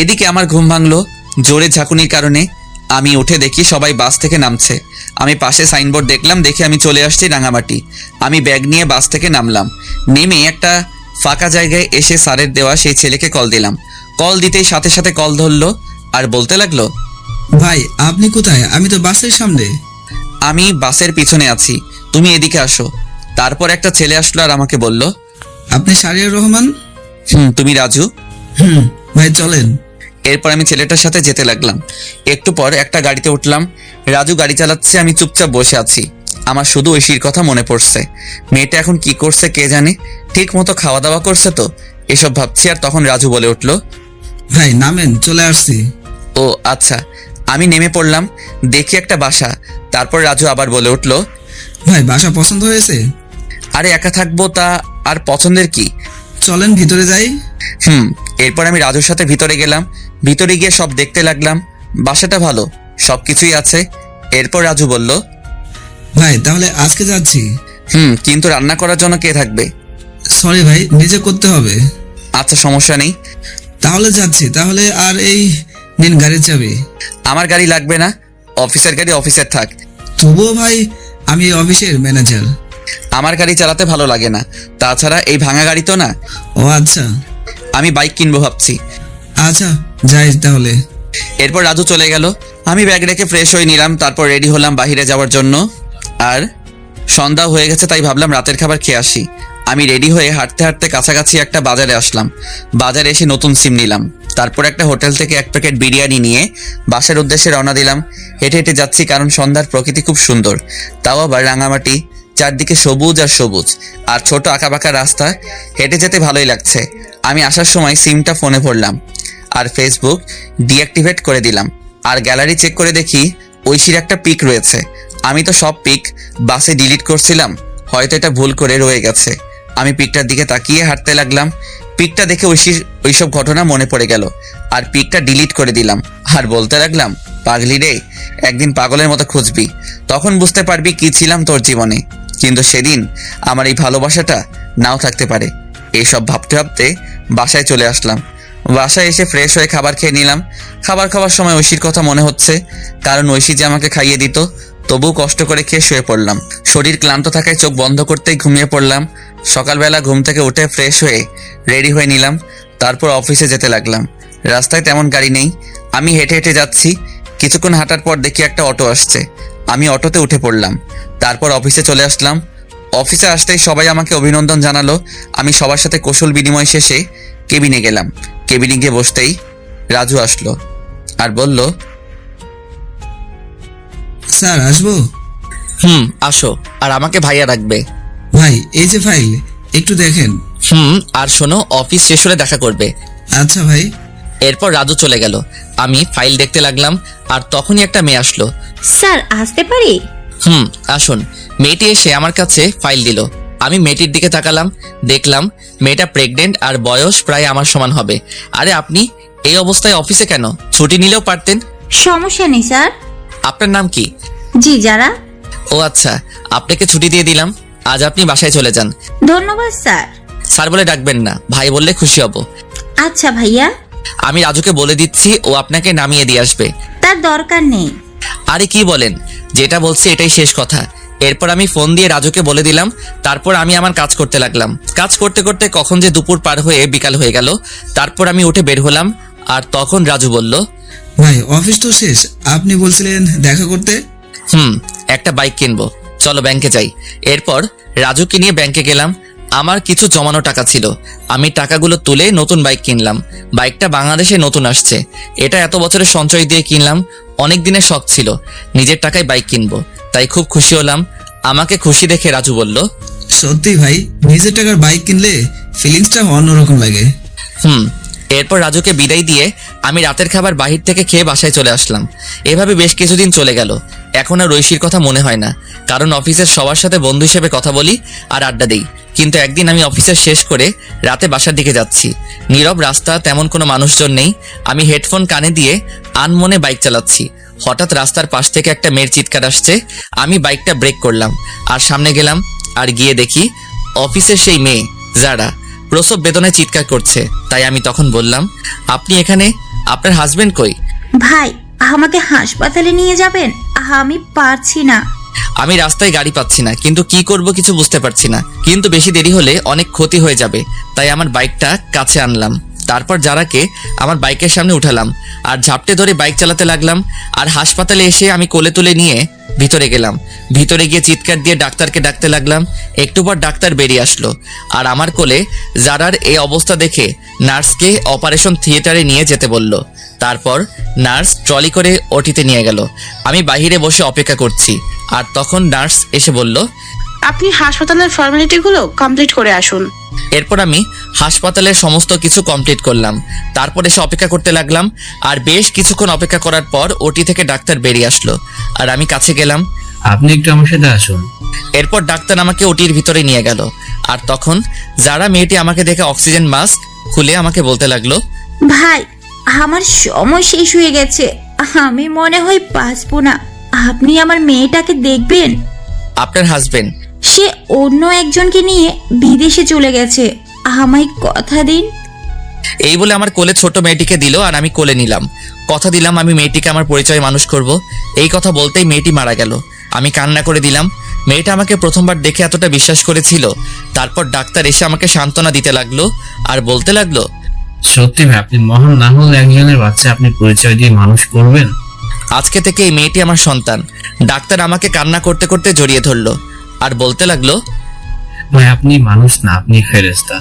এদিকে আমার ঘুম ভাঙলো জোরে ঝাঁকুনির কারণে। আমি উঠে দেখি সবাই বাস থেকে নামছে। আমি পাশে সাইনবোর্ড দেখলাম, দেখে আমি চলে আসছি রাঙামাটি। আমি ব্যাগ নিয়ে বাস থেকে নামলাম। নেমে একটা ফাঁকা জায়গায় এসে স্যারের দেওয়া সেই ছেলেকে কল দিলাম। কল দিতেই সাথে সাথে কল ধরলো আর বলতে লাগলো, ভাই আপনি কোথায়? আমি তো বাসের সামনে। আমি বাসের পিছনে আছি, তুমি এদিকে আসো। তারপর একটা ছেলে আসলো আর আমাকে বলল, আপনি শাহরিয়ার রহমান? তুমি রাজু? ভাই চলেন। এরপর আমি ছেলেটার সাথে যেতে লাগলাম। একটু পর একটা গাড়িতে উঠলাম। রাজু গাড়ি চালাচ্ছে, আমি চুপচাপ বসে আছি। আমার শুধু ঐশীর কথা মনে পড়ছে। মেয়েটা এখন কি করছে কে জানে, ঠিক মতো খাওয়া দাওয়া করছে তো, এসব ভাবছি। আর তখন রাজু বলে উঠলো, ভাই নামেন, চলে আসছি। ও আচ্ছা। আমি নেমে পড়লাম, দেখি একটা বাসা। তারপর রাজু আবার বলে উঠলো, ভাই বাসা পছন্দ হয়েছে? আরে একা থাকবো তা আর পছন্দের কি, চলেন ভিতরে যাই। এরপর আমি রাজুর সাথে ভিতরে গেলাম। ভিতরে গিয়ে সব দেখতে লাগলাম। বাসাটা ভালো, সবকিছুই আছে। এরপর রাজু বলল, ভাই তাহলে আজকে যাচ্ছি। কিন্তু রান্না করার জন্য কে থাকবে? সরি ভাই, নিজে করতে হবে। আচ্ছা সমস্যা নেই, তাহলে যাচ্ছি। তাহলে আর এই নিন গাড়ির চাবি। আমার গাড়ি লাগবে না, অফিসের গাড়ি অফিসের থাক। তবুও ভাই, আমি অফিসের ম্যানেজার। আমার গাড়ি চালাতে ভালো লাগে না, তাছাড়া এই ভাঙা গাড়ি তো না। ও আচ্ছা, আমি বাইক কিনবো ভাবছি। আচ্ছা যাই তাহলে। এরপর রাজু চলে গেল। আমি ব্যাগ রেখে ফ্রেশ হয়ে নিলাম। তারপর রেডি হলাম বাহিরে যাওয়ার জন্য। আর সন্ধ্যা হয়ে গেছে, তাই ভাবলাম রাতের খাবার খেয়ে আসি। আমি রেডি হয়ে হাঁটতে হাঁটতে কাছাকাছি একটা বাজারে আসলাম। বাজারে এসে নতুন সিম নিলাম। তারপর একটা হোটেল থেকে 1 প্যাকেট বিরিয়ানি নিয়ে বাসার উদ্দেশ্যে রওনা দিলাম। হেঁটে হেঁটে যাচ্ছি, কারণ সন্ধ্যার প্রকৃতি খুব সুন্দর, তাও আবার রাঙামাটি। চারদিকে সবুজ আর সবুজ, আর ছোট আঁকাবাঁকা রাস্তা। হেঁটে যেতে ভালোই লাগছে। আমি আসার সময় সিমটা ফোনে ভরলাম আর ফেসবুক ডিঅ্যাক্টিভেট করে দিলাম। আর গ্যালারি চেক করে দেখি ঐশীর একটা পিক রয়েছে। আমি তো সব পিক বাসে ডিলিট করছিলাম, হয়তো এটা ভুল করে রয়ে গেছে। আমি পিকটার দিকে তাকিয়ে হাঁটতে লাগলাম। পিকটা দেখে ওইসব ঘটনা মনে পড়ে গেল আর পিকটা ডিলিট করে দিলাম। আর বলতে লাগলাম, পাগলি রে, একদিন পাগলের মতো খুঁজবি, তখন বুঝতে পারবি কি ছিলাম তোর জীবনে। কিন্তু সেদিন আমার এই ভালোবাসাটা নাও থাকতে পারে। এইসব ভাবতে ভাবতে বাসায় চলে আসলাম। বাসায় এসে ফ্রেশ হয়ে খাবার খেয়ে নিলাম। খাবার খাওয়ার সময় ঐশীর কথা মনে হচ্ছে, কারণ ঐশী যে আমাকে খাইয়ে দিত। তবুও কষ্ট করে খেয়ে শুয়ে পড়লাম। শরীর ক্লান্ত থাকায় চোখ বন্ধ করতেই ঘুমিয়ে পড়লাম। সকালবেলা ঘুম থেকে উঠে ফ্রেশ হয়ে রেডি হয়ে নিলাম, তারপর অফিসে যেতে লাগলাম। রাস্তায় তেমন গাড়ি নেই, আমি হেঁটে হেঁটে যাচ্ছি। কিছুক্ষণ হাঁটার পর দেখি একটা অটো আসছে, আমি অটোতে উঠে পড়লাম। তারপর অফিসে চলে আসলাম। অফিসে আসতেই সবাই আমাকে অভিনন্দন জানালো। আমি সবার সাথে কৌশল বিনিময় শেষে কেবিনে গেলাম। কেবিনে গিয়ে বসতেই রাজু আসলো আর বলল, স্যার আসবো? আসো, আর আমাকে ভাইয়া রাখবে। ভাই এই যে ফাইল, একটু দেখেন। আর শোনো, অফিস শেষ হলে দেখা করবে। আচ্ছা ভাই। এরপর রাজু চলে গেল। আমি ফাইল দেখতে লাগলাম আর তখনই একটা মেয়ে আসলো। স্যার আসতে পারি? আসুন। মেয়েটি এসে আমার কাছে ফাইল দিল। আমি মেয়েটির দিকে তাকালাম, দেখলাম মেয়েটা প্রেগনেন্ট আর বয়স প্রায় আমার সমান হবে। আরে আপনি এই অবস্থায় অফিসে কেন? ছুটি নিলেও পারতেন। সমস্যা নেই স্যার। আপনার নাম কি? জি যারা। ও আচ্ছা, আপনাকে ছুটি দিয়ে দিলাম, আজ আপনি বাসায় চলে যান। ধন্যবাদ স্যার। স্যার বলে ডাকবেন না, ভাই বললে খুশি হব। আচ্ছা ভাইয়া। আমি রাজুকে বলে দিচ্ছি, ও আপনাকে নামিয়ে দিয়ে আসবে। তার দরকার নেই। আরে কি বলেন, যেটা বলছি এটাই শেষ কথা। এরপর আমি ফোন দিয়ে রাজুকে বলে দিলাম। তারপর আমি আমার কাজ করতে লাগলাম। কাজ করতে করতে কখন যে দুপুর পার হয়ে বিকাল হয়ে গেল। তারপর আমি উঠে বের হলাম আর তখন রাজু বলল, ভাই অফিস তো শেষ, আপনি বলছিলেন দেখা করতে। একটা বাইক কিনবো, চলো ব্যাংকে যাই। এরপর রাজুকে নিয়ে ব্যাংকে গেলাম। আমার কিছু জমানো টাকা ছিল, আমি টাকাগুলো তুলে নতুন বাইক কিনলাম। বাইকটা বাংলাদেশে নতুন আসছে, এটা এত বছরের সঞ্চয় দিয়ে কিনলাম। অনেক দিনের শখ ছিল নিজের টাকায় বাইক কিনবো, তাই খুব খুশি হলাম। আমাকে খুশি দেখে রাজু বলল, সত্যি ভাই, নিজের টাকার বাইক কিনলে ফিলিংসটা অন্যরকম লাগে। এরপর রাজুকে বিদায় দিয়ে আমি রাতের খাবার বাহির থেকে খেয়ে বাসায় চলে আসলাম। এভাবে বেশ কিছুদিন চলে গেল। এখন আর ঐশীর কথা মনে হয় না, কারণ অফিসের সবার সাথে বন্ধু হিসেবে কথা বলি আর আড্ডা দিই। কিন্তু একদিন আমি অফিসের শেষ করে রাতে বাসার দিকে যাচ্ছি। নীরব রাস্তা, তেমন কোনো মানুষজন নেই। আমি হেডফোন কানে দিয়ে আনমনে বাইক চালাচ্ছি। হঠাৎ রাস্তার পাশ থেকে একটা মেয়ের চিৎকার আসছে। আমি বাইকটা ব্রেক করলাম আর সামনে গেলাম। আর গিয়ে দেখি অফিসের সেই মেয়ে যারা প্রসব বেদনায় চিৎকার করছে। তাই আমি তখন বললাম, আপনি এখানে? আপনার হাজবেন্ড কই? ভাই আমাকে হাসপাতালে নিয়ে যাবেন, আমি পারছি না। আমি রাস্তায় গাড়ি পাচ্ছি না, কিন্তু কি করব কিছু বুঝতে পারছি না। কিন্তু বেশি দেরি হলে অনেক ক্ষতি হয়ে যাবে, তাই আমার বাইকটা কাছে আনলাম। তারপর যারাকে আমার বাইকের সামনে উঠালাম আর ঝাপটে ধরে বাইক চালাতে লাগলাম। আর হাসপাতালে এসে আমি কোলে তুলে নিয়ে ভিতরে গেলাম। ভিতরে গিয়ে চিৎকার দিয়ে ডাক্তারকে ডাকতে লাগলাম। একটু পর ডাক্তার বেরিয়ে আসলো আর আমার কোলে যারার এই অবস্থা দেখে নার্সকে অপারেশন থিয়েটারে নিয়ে যেতে বলল। তারপর নার্স ট্রলি করে ওটিতে নিয়ে গেল। আমি বাইরে বসে অপেক্ষা করছি আর তখন নার্স এসে বলল, আপনি হাসপাতালের ফর্মালিটিগুলো কমপ্লিট করে আসুন। এরপর আমি হাসপাতালের সমস্ত কিছু কমপ্লিট করলাম। তারপর এসে অপেক্ষা করতে লাগলাম। আর বেশ কিছুক্ষণ অপেক্ষা করার পর ওটি থেকে ডাক্তার বেরিয়ে আসলো আর আমি কাছে গেলাম। আপনি একটু আমার সাথে আসুন। এরপর ডাক্তার আমাকে ওটির ভিতরে নিয়ে গেল। আর তখন যারা মেয়েটি আমাকে দেখে অক্সিজেন মাস্ক খুলে আমাকে বলতে লাগলো, ভাই আমার সময় শেষ হয়ে গেছে, আমি মনে হয় বাঁচবো না। আপনি আমার মেয়েটাকে দেখবেন। আপনার হাজবেন্ড? সে অন্য একজনকে নিয়ে বিদেশে চলে গেছে, আমায় কথা দিন। এই বলে আমার কোলে ছোট মেয়েটিকে দিল আর আমি কোলে নিলাম। কথা দিলাম আমি মেয়েটিকে আমার পরিচয় মানুষ করব। এই কথা বলতেই মেয়েটি মারা গেল। আমি কান্না করে দিলাম। মেয়েটা আমাকে প্রথমবার দেখে এতটা বিশ্বাস করেছিল। তারপর ডাক্তার এসে আমাকে সান্ত্বনা দিতে লাগলো আর বলতে লাগলো, সত্যি ভাই, আপনি মহান না হলে একজনের বাচ্চা আপনি পরিচয় দিয়ে মানুষ করবেন। আজকে থেকে এই মেয়েটি আমার সন্তান। ডাক্তার আমাকে কান্না করতে করতে জড়িয়ে ধরলো আর বলতে লাগলো, ভাই আপনি মানুষ না, আপনি ফেরেশতা।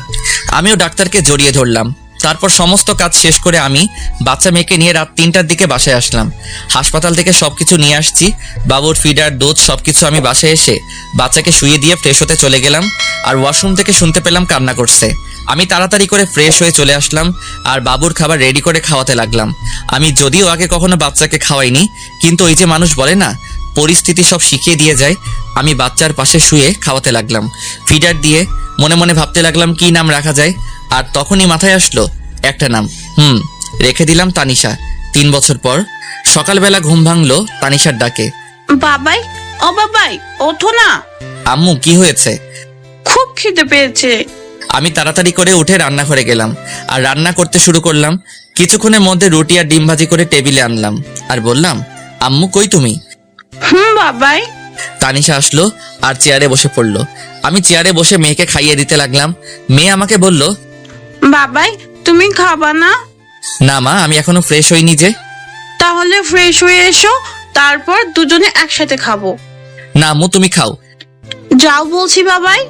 আমিও ডাক্তারকে জড়িয়ে ধরলাম। তারপর সমস্ত কাজ শেষ করে আমি বাচ্চা মেয়েকে নিয়ে রাত 3টার দিকে বাসায় আসলাম। হাসপাতাল থেকে সবকিছু নিয়ে আসছি, বাবুর ফিডার, দুধ সবকিছু। আমি বাসায় এসে বাচ্চাকে শুয়ে দিয়ে ফ্রেশ হতে চলে গেলাম আর ওয়াশরুম থেকে শুনতে পেলাম কান্না করছে। আমি তাড়াতাড়ি করে ফ্রেশ হয়ে চলে আসলাম আর বাবুর খাবার রেডি করে খাওয়াতে লাগলাম। আমি যদিও আগে কখনো বাচ্চাকে খাওয়াইনি, কিন্তু ওই যে মানুষ বলে না, পরিস্থিতি সব শিখিয়ে দিয়ে যায়। আমি বাচ্চার পাশে শুয়ে খাওয়াতে লাগলাম, ফিডার দিয়ে মনে মনে ভাবতে লাগলাম কি নাম রাখা যায়। আর তখনই মাথায় আসলো একটা নাম। রেখে দিলাম তানিশা। 3 বছর পর সকালবেলা ঘুম ভাঙলো তানিশার ডাকে। বাবাই, ও বাবাই, ওঠো না। আম্মু, কি হয়েছে? খুব খিদে পেয়েছে। আমি তাড়াতাড়ি করে উঠে রান্নাঘরে গেলাম আর রান্না করতে শুরু করলাম। কিছুক্ষণের মধ্যে রুটি আর ডিম ভাজি করে টেবিলে আনলাম আর বললাম, আম্মু কই তুমি? বাবাই। তানিশা আসলো আর চেয়ারে বসে পড়লো। আমি চেয়ারে বসে মেয়েকে খাইয়ে দিতে লাগলাম। মেয়ে আমাকে বলল, বাবাই, তুমি খাবা না? না মা, আমি এখনো ফ্রেশ হইনি যে। তাহলে ফ্রেশ হয়ে এসো, তারপর দুজনে একসাথে খাবো। না আম্মু, তুমি খাও। যাও বলছি বাবাই।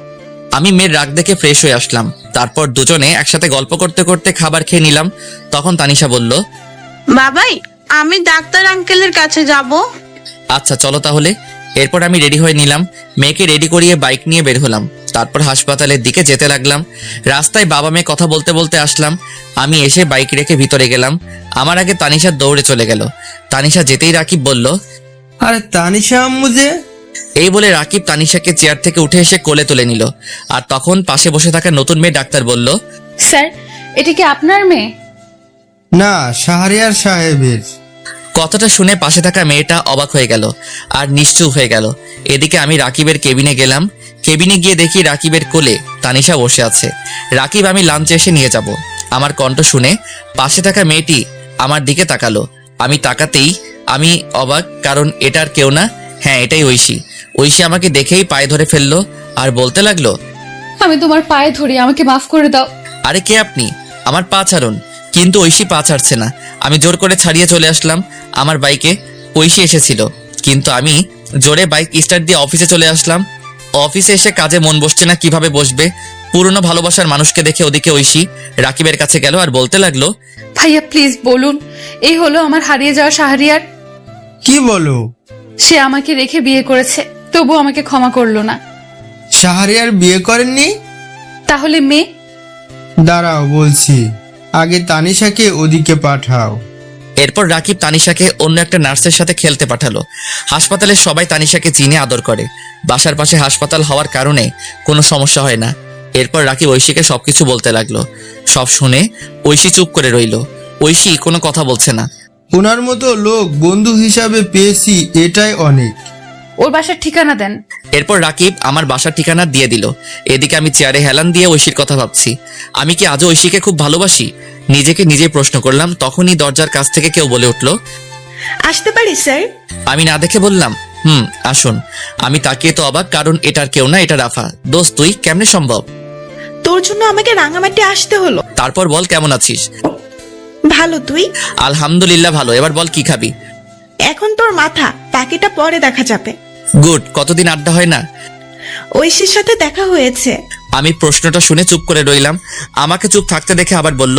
আমি মেয়ের রাগ দেখে ফ্রেশ হয়ে আসলাম। তারপর দুজনে একসাথে গল্প করতে করতে খাবার খেয়ে নিলাম। তখন তানিশা বলল, বাবাই, আমি ডাক্তার আঙ্কেলের কাছে যাব। আচ্ছা চলো তাহলে। এরপর আমি রেডি হয়ে নিলাম, মেয়েকে রেডি করিয়ে বাইক নিয়ে বের হলাম। তারপর হাসপাতালের দিকে যেতে লাগলাম। রাস্তায় বাবা মেয়ে কথা বলতে বলতে আসলাম। আমি এসে বাইক রেখে ভিতরে গেলাম। আমার আগে তানিশা দৌড়ে চলে গেল। তানিশা যেতেই রাকিব বলল, আরে তানিশা আম্মু যে। এই বলে রাকিব তানিশাকে চেয়ার থেকে উঠে এসে কোলে তুলে নিল। আর তখন পাশে বসে থাকা নতুন মেয়ে ডাক্তার বলল, স্যার, এটা কি আপনার মেয়ে? না, শাহরিয়ার সাহেবের। কথাটা শুনে পাশে থাকা মেয়েটা অবাক হয়ে গেল আর নিশ্চুপ হয়ে গেল। এদিকে আমি রাকিবের কেবিনে গেলাম। কেবিনে গিয়ে দেখি রাকিবের কোলে তানিশা বসে আছে। রাকিব আমি লাঞ্চে এসে নিয়ে যাব। আমার কণ্ঠ শুনে পাশে থাকা মেয়েটি আমার দিকে তাকালো। আমি তাকাতেই আমি অবাক, কারণ এটার কেউ না, হ্যাঁ এটাই ঐশী। ঐশী আমাকে দেখেই পায়ে ধরে ফেললো আর বলতে লাগলো, আমি তোমার পায়ে ধরি, আমাকে মাফ করে দাও। আরে কে আপনি? আমার পা ছাড়ুন। কিন্তু ঐশী পা ছাড়ছে না। আমি জোর করে ছাড়িয়ে চলে আসলাম আমার বাইকে। ঐশী এসেছিল, কিন্তু আমি জোরে বাইক স্টার্ট দিয়ে অফিসে চলে আসলাম। অফিসে এসে কাজে মন বসছে না, কিভাবে বসবে? পুরনো ভালোবাসার মানুষকে দেখে ওদিকে ঐশী রাকিবের কাছে গেল আর বলতে লাগলো, ভাইয়া প্লিজ বলুন, এই হলো আমার হারিয়ে যাওয়া শাহরিয়ার। কি বলো? সে আমাকে রেখে বিয়ে করেছে, তবু আমাকে ক্ষমা করলো না। শাহরিয়ার বিয়ে করেননি? তাহলে মেয়ে? দাঁড়াও বলছি, আগে তানিশাকে ওদিকে পাঠাও। এরপর রাকিব তানিশাকে অন্য একটা নার্সের সাথে খেলতে পাঠালো। হাসপাতালে সবাই তানিশাকে চিনে আদর করে। বাসার পাশে হাসপাতাল হওয়ার কারণে কোনো সমস্যা হয় না। এরপর রাকিব ঐশীকে সবকিছু বলতে লাগলো। সব শুনে ঐশী চুপ করে রইল। ঐশী কোনো কথা বলছে না। ওনার মতো লোক বন্ধু হিসাবে পেয়েছি, এটাই অনেক। ওর বাসার ঠিকানা দেন। এরপর রাকিব আমার বাসার ঠিকানা দিয়ে দিল। এদিকে আমি চেয়ারে হেলান দিয়ে ঐশীর কথা ভাবছি। আমি কি আজও ঐশীকে খুব ভালোবাসি? নিজেকে নিজে প্রশ্ন করলাম। তখনই দরজার কাছ থেকে কেউ বলে উঠলো, আসতে পারি স্যার? আমি না দেখে বললাম, আসুন। আমি তাকিয়ে তো অবাক, কারণ এটার কেউ না, এটা রাফা। দোস্ত, তুই কেমনে সম্ভব? তোর জন্য আমাকে রাঙামাটি আসতে হলো। তারপর বল, কেমন আছিস? ভালো, তুই? আলহামদুলিল্লাহ ভালো। এবার বল কি খাবি? এখন তোর মাথা, বাকিটা পরে দেখা যাবে। গুড। কতদিন আড্ডা হয় না। ঐশীর সাথে দেখা হয়েছে। আমি প্রশ্নটা শুনে চুপ করে রইলাম। আমাকে চুপ থাকতে দেখে আবার বলল,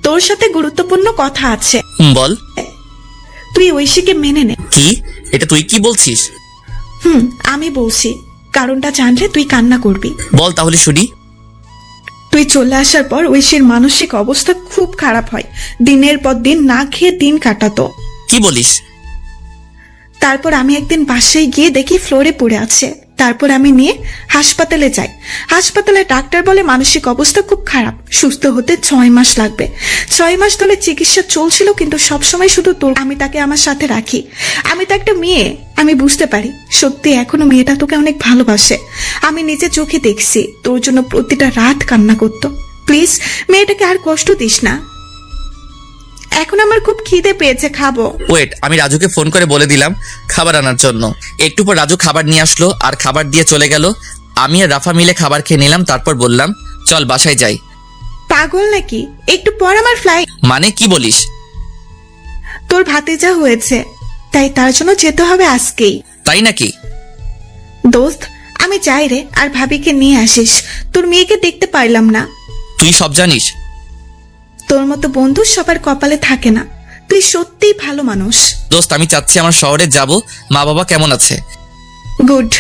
তোর সাথে গুরুত্বপূর্ণ কথা আছে। বল। তুই ঐশীকে মেনে নে। কি? এটা তুই কি বলছিস? আমি বলছি, কারণটা জানলে তুই কান্না করবি। বল তাহলে শুনি। তুই চলে আসার পর ঐশীর মানসিক অবস্থা খুব খারাপ হয়। দিনের পর দিন না খেয়ে দিন কাটাতো। কি বলিস? তারপর আমি একদিন বাসায় গিয়ে দেখি ফ্লোরে পড়ে আছে। তারপর আমি নিয়ে হাসপাতালে যাই। হাসপাতালে ডাক্তার বলে মানসিক অবস্থা খুব খারাপ, সুস্থ হতে 6 মাস লাগবে। 6 মাস ধরে চিকিৎসা চলছিল, কিন্তু সবসময় শুধু তোর আমি তাকে আমার সাথে রাখি। আমি তো একটা মেয়ে, আমি বুঝতে পারি সত্যি এখনো মেয়েটা তোকে অনেক ভালোবাসে। আমি নিজে চোখে দেখছি তোর জন্য প্রতিটা রাত কান্না করতো। প্লিজ মেয়েটাকে আর কষ্ট দিস না। এখন আমার খুব খিদে পেয়েছে, খাবো। ওয়েট, আমি রাজুকে ফোন করে বলে দিলাম খাবার আনার জন্য। একটু পর রাজু খাবার নিয়ে আসলো আর খাবার দিয়ে চলে গেল। আমি আর রাফা মিলে খাবার খেয়ে নিলাম। তারপর বললাম, চল বাসায় যাই। পাগল নাকি? একটু পর আমার ফ্লাইট। মানে কি বলিস? তোর ভাতিজা হয়েছে, তাই তার জন্য যেতে হবে আজকেই। তাই নাকি? দোস্ত, আমি যাই রে, আর ভাবিকে নিয়ে আসিস। তোর মেয়েকে দেখতে পাইলাম না। তুই সব জানিস। তোর মতো বন্ধু সবার কপালে থাকে না। তুই সত্যিই ভালো মানুষ। দোস্ত, আমি চাচ্ছি আমার শহরে যাব। মা বাবা কেমন আছে? গুড।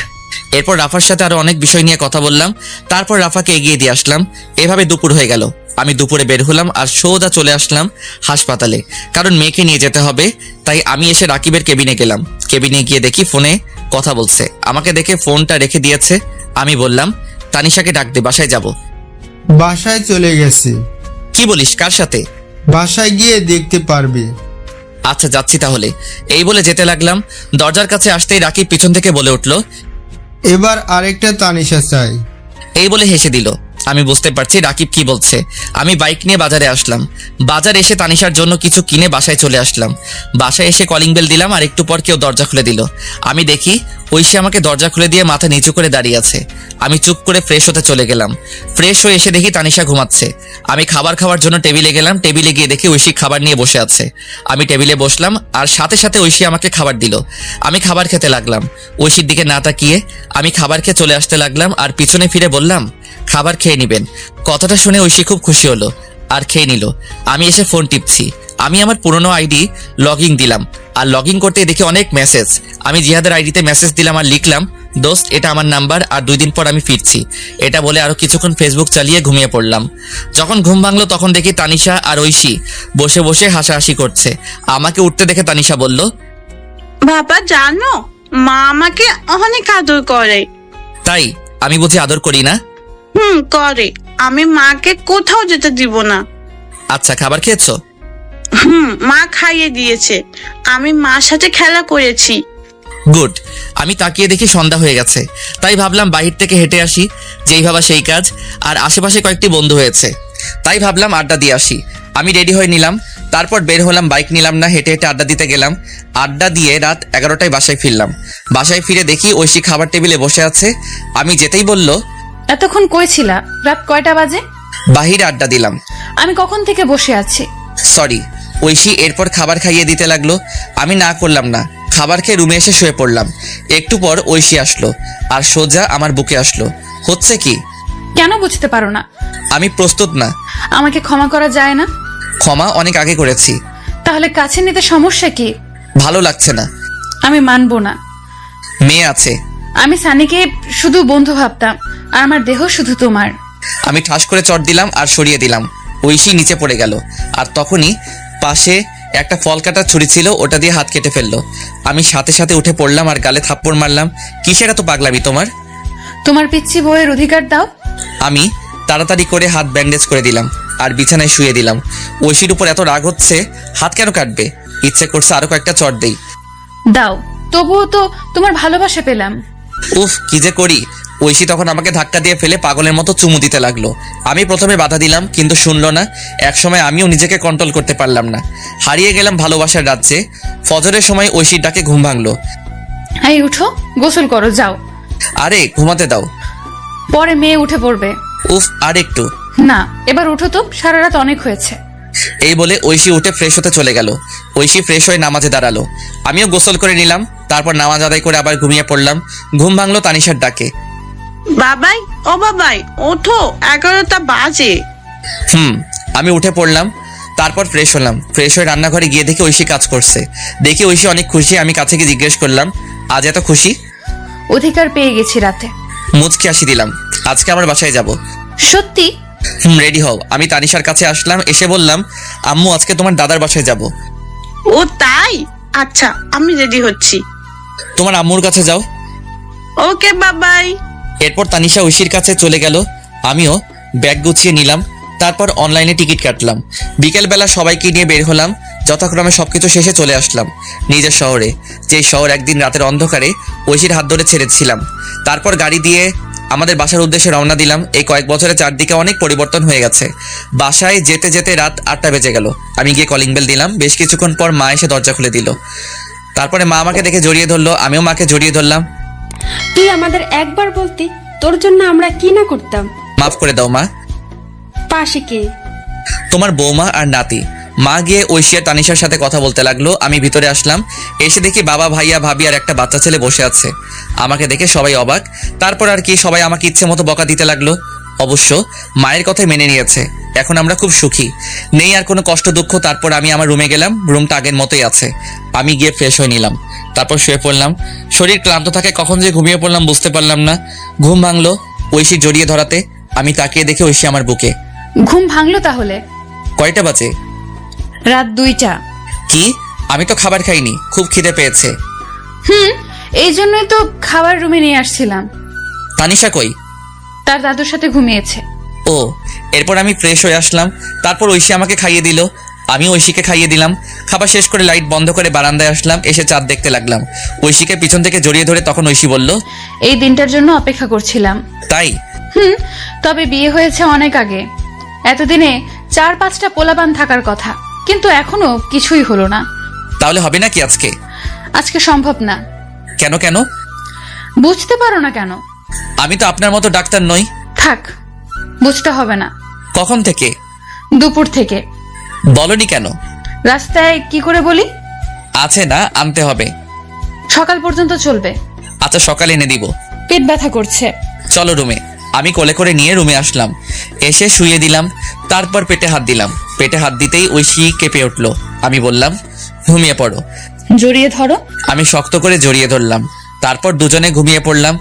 এরপর রাফার সাথে আরো অনেক বিষয় নিয়ে কথা বললাম, তারপর রাফাকে এগিয়ে দিয়ে আসলাম। এভাবে দুপুর হয়ে গেল। আমি দুপুরে বের হলাম আর সোজা চলে আসলাম হাসপাতালে, কারণ মেয়েকে নিয়ে যেতে হবে। তাই আমি এসে রাকিবের কেবিনে গেলাম। কেবিনে গিয়ে দেখি ফোনে কথা বলছে। আমাকে দেখে ফোনটা রেখে দিয়েছে। আমি বললাম, তানিশাকে ডাক দে, বাসায় যাব। বাসায় চলে গেছে। কি বলিস, কার সাথে? বাসায় গিয়ে দেখতে পারবে। আচ্ছা যাচ্ছি তাহলে, এই বলে যেতে লাগলাম। দরজার কাছে আসতেই রাকিব পিছন থেকে বলে উঠল, এবার আরেকটা তানিশা চাই। এই বলে হেসে দিল। আমি বুঝতে পারছি রাকিব কি বলছে। আমি বাইক নিয়ে বাজারে আসলাম। বাজারে এসে তানিশার জন্য কিছু কিনে বাসায় চলে আসলাম। বাসায় এসে কলিং বেল দিলাম আর একটু পর কেউ দরজা খুলে দিল। আমি দেখি ঐশী আমাকে দরজা খুলে দিয়ে মাথা নিচু করে দাঁড়িয়ে আছে। আমি চুপ করে ফ্রেশ হতে চলে গেলাম। ফ্রেশ হয়ে এসে দেখি তানিশা ঘুমাচ্ছে। আমি খাবার খাওয়ার জন্য টেবিলে গেলাম। টেবিলে গিয়ে দেখি ঐশী খাবার নিয়ে বসে আছে। আমি টেবিলে বসলাম আর সাথে সাথে ঐশী আমাকে খাবার দিল। আমি খাবার খেতে লাগলাম। ঐশীর দিকে না তাকিয়ে আমি খাবার খেয়ে চলে আসতে লাগলাম আর পিছনে ফিরে বললাম, খাবার খেয়ে নিবেন। কথাটা শুনে ঐশী খুব খুশি হলো আর খেয়ে নিল। আমি এসে ফোন টিপছি। আমি আমার পুরনো আইডি লগইন দিলাম আর লগইন করতে দেখি অনেক মেসেজ। আমি জিহাদের আইডিতে মেসেজ দিলাম আর লিখলাম, দোস্ত এটা আমার নাম্বার আর 2 দিন পর আমি ফিরছি। এটা বলে আরো কিছুক্ষণ ফেসবুক চালিয়ে ঘুমিয়ে পড়লাম। যখন ঘুম ভাঙলো তখন দেখি তানিশা আর ঐশী বসে বসে হাসাহাসি করছে। আমাকে উঠতে দেখে তানিশা বলল, বাবা জানো, মা আমাকে অনেক আদর করে। তাই? আমি বুঝি আদর করি না? করে। আমি মাকে কোথাও যেতে দিব না। আচ্ছা, খাবার খেয়েছো? মা খাইয়ে দিয়েছে। আমি মার সাথে খেলা করেছি। গুড। আমি তাকিয়ে দেখি সন্ধ্যা হয়ে গেছে। তাই ভাবলাম বাহির থেকে হেঁটে আসি। যেই ভাবা সেই কাজ। আর আশেপাশে কয়েকটি বন্ধু হয়েছে, তাই ভাবলাম আড্ডা দিয়ে আসি। আমি রেডি হয়ে নিলাম। তারপর বের হলাম। বাইক নিলাম না, হেঁটে হেঁটে আড্ডা দিতে গেলাম। আড্ডা দিয়ে রাত 11টায় বাসায় ফিরলাম। বাসায় ফিরে দেখি ঐশী খাবার টেবিলে বসে আছে। আমি যেতেই বলল, এতক্ষণ কই ছিলা? রাত কয়টা বাজে? বাহিরে আড্ডা দিলাম। আমি কখন থেকে বসে আছি। সরি। ঐশী এরপর খাবার খাইয়ে দিতে লাগলো। আমি না করলাম না। খাবার খেয়ে রুমে এসে শুয়ে পড়লাম। একটু পর ঐশী আসলো আর সোজা আমার বুকে আসলো। হচ্ছে কি? কেন বুঝতে পারো না? আমি প্রস্তুত না। আমাকে ক্ষমা করা যায় না? ক্ষমা অনেক আগে করেছি। তাহলে কাছে নিতে সমস্যা কি? ভালো লাগছে না। আমি মানবো না। মেয়ে আছে। আমি সানিকে শুধু বন্ধু ভাবতাম আর আমার দেহ শুধু তোমার। আমি ঠাস করে চট দিলাম আর সরিয়ে দিলাম। ঐশী নিচে পড়ে গেল আর তখনই পাশে একটা ফল কাটার ছুরি ছিল, ওটা দিয়ে হাত কেটে ফেললো। আমি সাথে সাথে উঠে পড়লাম আর গালে থাপ্পড় মারলাম। কিসের এত পাগলামি তোমার? তোমার পিচ্ছি বউয়ের অধিকার দাও। আমি তাড়াতাড়ি করে হাত ব্যান্ডেজ করে দিলাম আর বিছানায় শুয়ে দিলাম। ঐশীর উপর এত রাগ হচ্ছে, হাত কেন কাটবে? ইচ্ছে করছে আরো কয়েকটা চট দেই। দাও, তবুও তো তোমার ভালোবাসা পেলাম। উফ, কি যে করি। ঐশী তখন আমাকে ধাক্কা দিয়ে ফেলে পাগলের মতো চুমু দিতে লাগলো। আমি প্রথমে বাধা দিলাম কিন্তু শুনলো না। একসময় আমিও নিজেকে কন্ট্রোল করতে পারলাম না। হারিয়ে গেলাম ভালোবাসার রাজ্যে। ফজরের সময় ঐশীর ডাকে ঘুম ভাঙলো। এই উঠো, গোসল করো, যাও। আরে ঘুমাতে দাও। পরে মেয়ে উঠে পড়বে। উফ, আর একটু। না, এবার উঠো তো, সারা রাত অনেক হয়েছে। এই বলে ঐশী উঠে ফ্রেশ হতে চলে গেল। ঐশী ফ্রেশ হয়ে নামাজে দাঁড়ালো। আমিও গোসল করে নিলাম। তারপর নামাজ আদায় করে আবার ঘুমিয়ে পড়লাম। ঘুম ভাঙলো তানিশার ডাকে। বাবাই, ও বাবাই, ওঠো, 11টা বাজে। আমি উঠে পড়লাম। তারপর ফ্রেশ হলাম। ফ্রেশ হয়ে রান্নাঘরে গিয়ে দেখি ঐশী কাজ করছে। দেখি ঐশী অনেক খুশি। আমি কাছে গিয়ে জিজ্ঞেস করলাম, আজ এত খুশি? অধিকার পেয়ে গেছি রাতে। মুচকি হাসি দিলাম। আজকে আমার বাসায় যাব। সত্যি? রেডি হও। আমি তানিশার কাছে আসলাম। এসে বললাম, আম্মু আজকে তোমার দাদার বাসায় যাব। ও তাই? আচ্ছা, আমি রেডি হচ্ছি। তোমার আম্মুর কাছে যাও। ওকে বাবাই। এরপর তানিশা ঐশীর কাছে চলে গেল। আমিও ব্যাগ গুছিয়ে নিলাম। তারপর অনলাইনে টিকিট কাটলাম। বিকেলবেলা সবাইকে নিয়ে বের হলাম। যথাক্রমে সবকিছু শেষে চলে আসলাম নিজের শহরে, যে শহর একদিন রাতের অন্ধকারে ঐশীর হাত ধরে ছেড়েছিলাম। তারপর গাড়ি দিয়ে আমাদের বাসার উদ্দেশ্যে রওনা দিলাম। এই কয়েক বছরে চারদিকে অনেক পরিবর্তন হয়ে গেছে। বাসায় যেতে যেতে রাত 8টা বেজে গেল। আমি গিয়ে কলিং বেল দিলাম। বেশ কিছুক্ষণ পর মা এসে দরজা খুলে দিল। তারপরে মা আমাকে দেখে জড়িয়ে ধরলো। আমিও মাকে জড়িয়ে ধরলাম। তুই আমাদের একবার বলতি, তোর জন্য আমরা কি না করতাম। মাফ করে দাও মা। পাশে কে? তোমার বৌমা আর নাতি। মা গিয়ে ঐশী আর তানিশার সাথে কথা বলতে লাগলো। আমি ভিতরে আসলাম। এসে দেখি বাবা, ভাইয়া, ভাবি আর একটা বাচ্চা ছেলে বসে আছে। আমাকে দেখে সবাই অবাক। তারপর আর কি, সবাই আমাকে ইচ্ছে মতো বকা দিতে লাগলো। অবশ্য মায়ের কথা মেনে নিয়েছে। এখন আমরা খুব সুখী, নেই আর কোনো কষ্ট দুঃখ। তারপর আমি আমার রুমে গেলাম, রুমটা আগের মতোই আছে। আমি গিয়ে ফ্রেশ হয়ে নিলাম, তারপর শুয়ে পড়লাম। শরীর ক্লান্ত থাকে, কখন যে ঘুমিয়ে পড়লাম বুঝতে পারলাম না। ঘুম ভাঙলো ঐশী জড়িয়ে ধরাতে। আমি তাকিয়ে দেখে ঐশী আমার বুকে। ঘুম ভাঙলো তাহলে? কয়টা বাজে? রাত 2টা। কি? আমি তো খাবার খাইনি, খুব খিদে পেয়েছে। এই জন্যই তো খাবার রুমে নিয়ে আসছিলাম। তানিশা কই? তার দাদুর সাথে ঘুমিয়েছে। ও, এরপর আমি ফ্রেশ হয়ে আসলাম। তারপর ঐশী আমাকে খাইয়ে দিল, আমি ঐশীকে খাইয়ে দিলাম। খাবার শেষ করে লাইট বন্ধ করে বারান্দায় আসলাম, এসে চাঁদ দেখতে লাগলাম। ঐশীকে পিছন থেকে জড়িয়ে ধরে তখন ঐশী বলল, এই দিনটার জন্য অপেক্ষা করছিলাম। তাই? তবে বিয়ে হয়েছে অনেক আগে। এতদিনে 4-5টা পোলাপান থাকার কথা, কিন্তু এখনো কিছুই হলো না। তাহলে হবে নাকি আজকে? আজকে সম্ভব না। কেন কেন? বুঝতে পারো না কেন? আমি তো আপনার মতো ডাক্তার নই। থাক, বুঝতে হবে না। কখন থেকে? দুপুর থেকে। বলনি কেন? রাস্তায় কি করে বলি? আছে না, আনতে হবে। সকাল পর্যন্ত চলবে। আচ্ছা, সকালে এনে দিব। পেট ব্যথা করছে। চলো রুমে। আমি কোলে করে নিয়ে রুমে আসলাম, এসে শুয়ে দিলাম। তারপর পেটে হাত দিলাম। পেটে হাত দিতেই ঐশী কেঁপে উঠলো। আমি বললাম, ঘুমিয়ে পড়ো। জড়িয়ে ধরো। আমি শক্ত করে জড়িয়ে ধরলাম। তারপর দুজনে ঘুমিয়ে পড়লাম।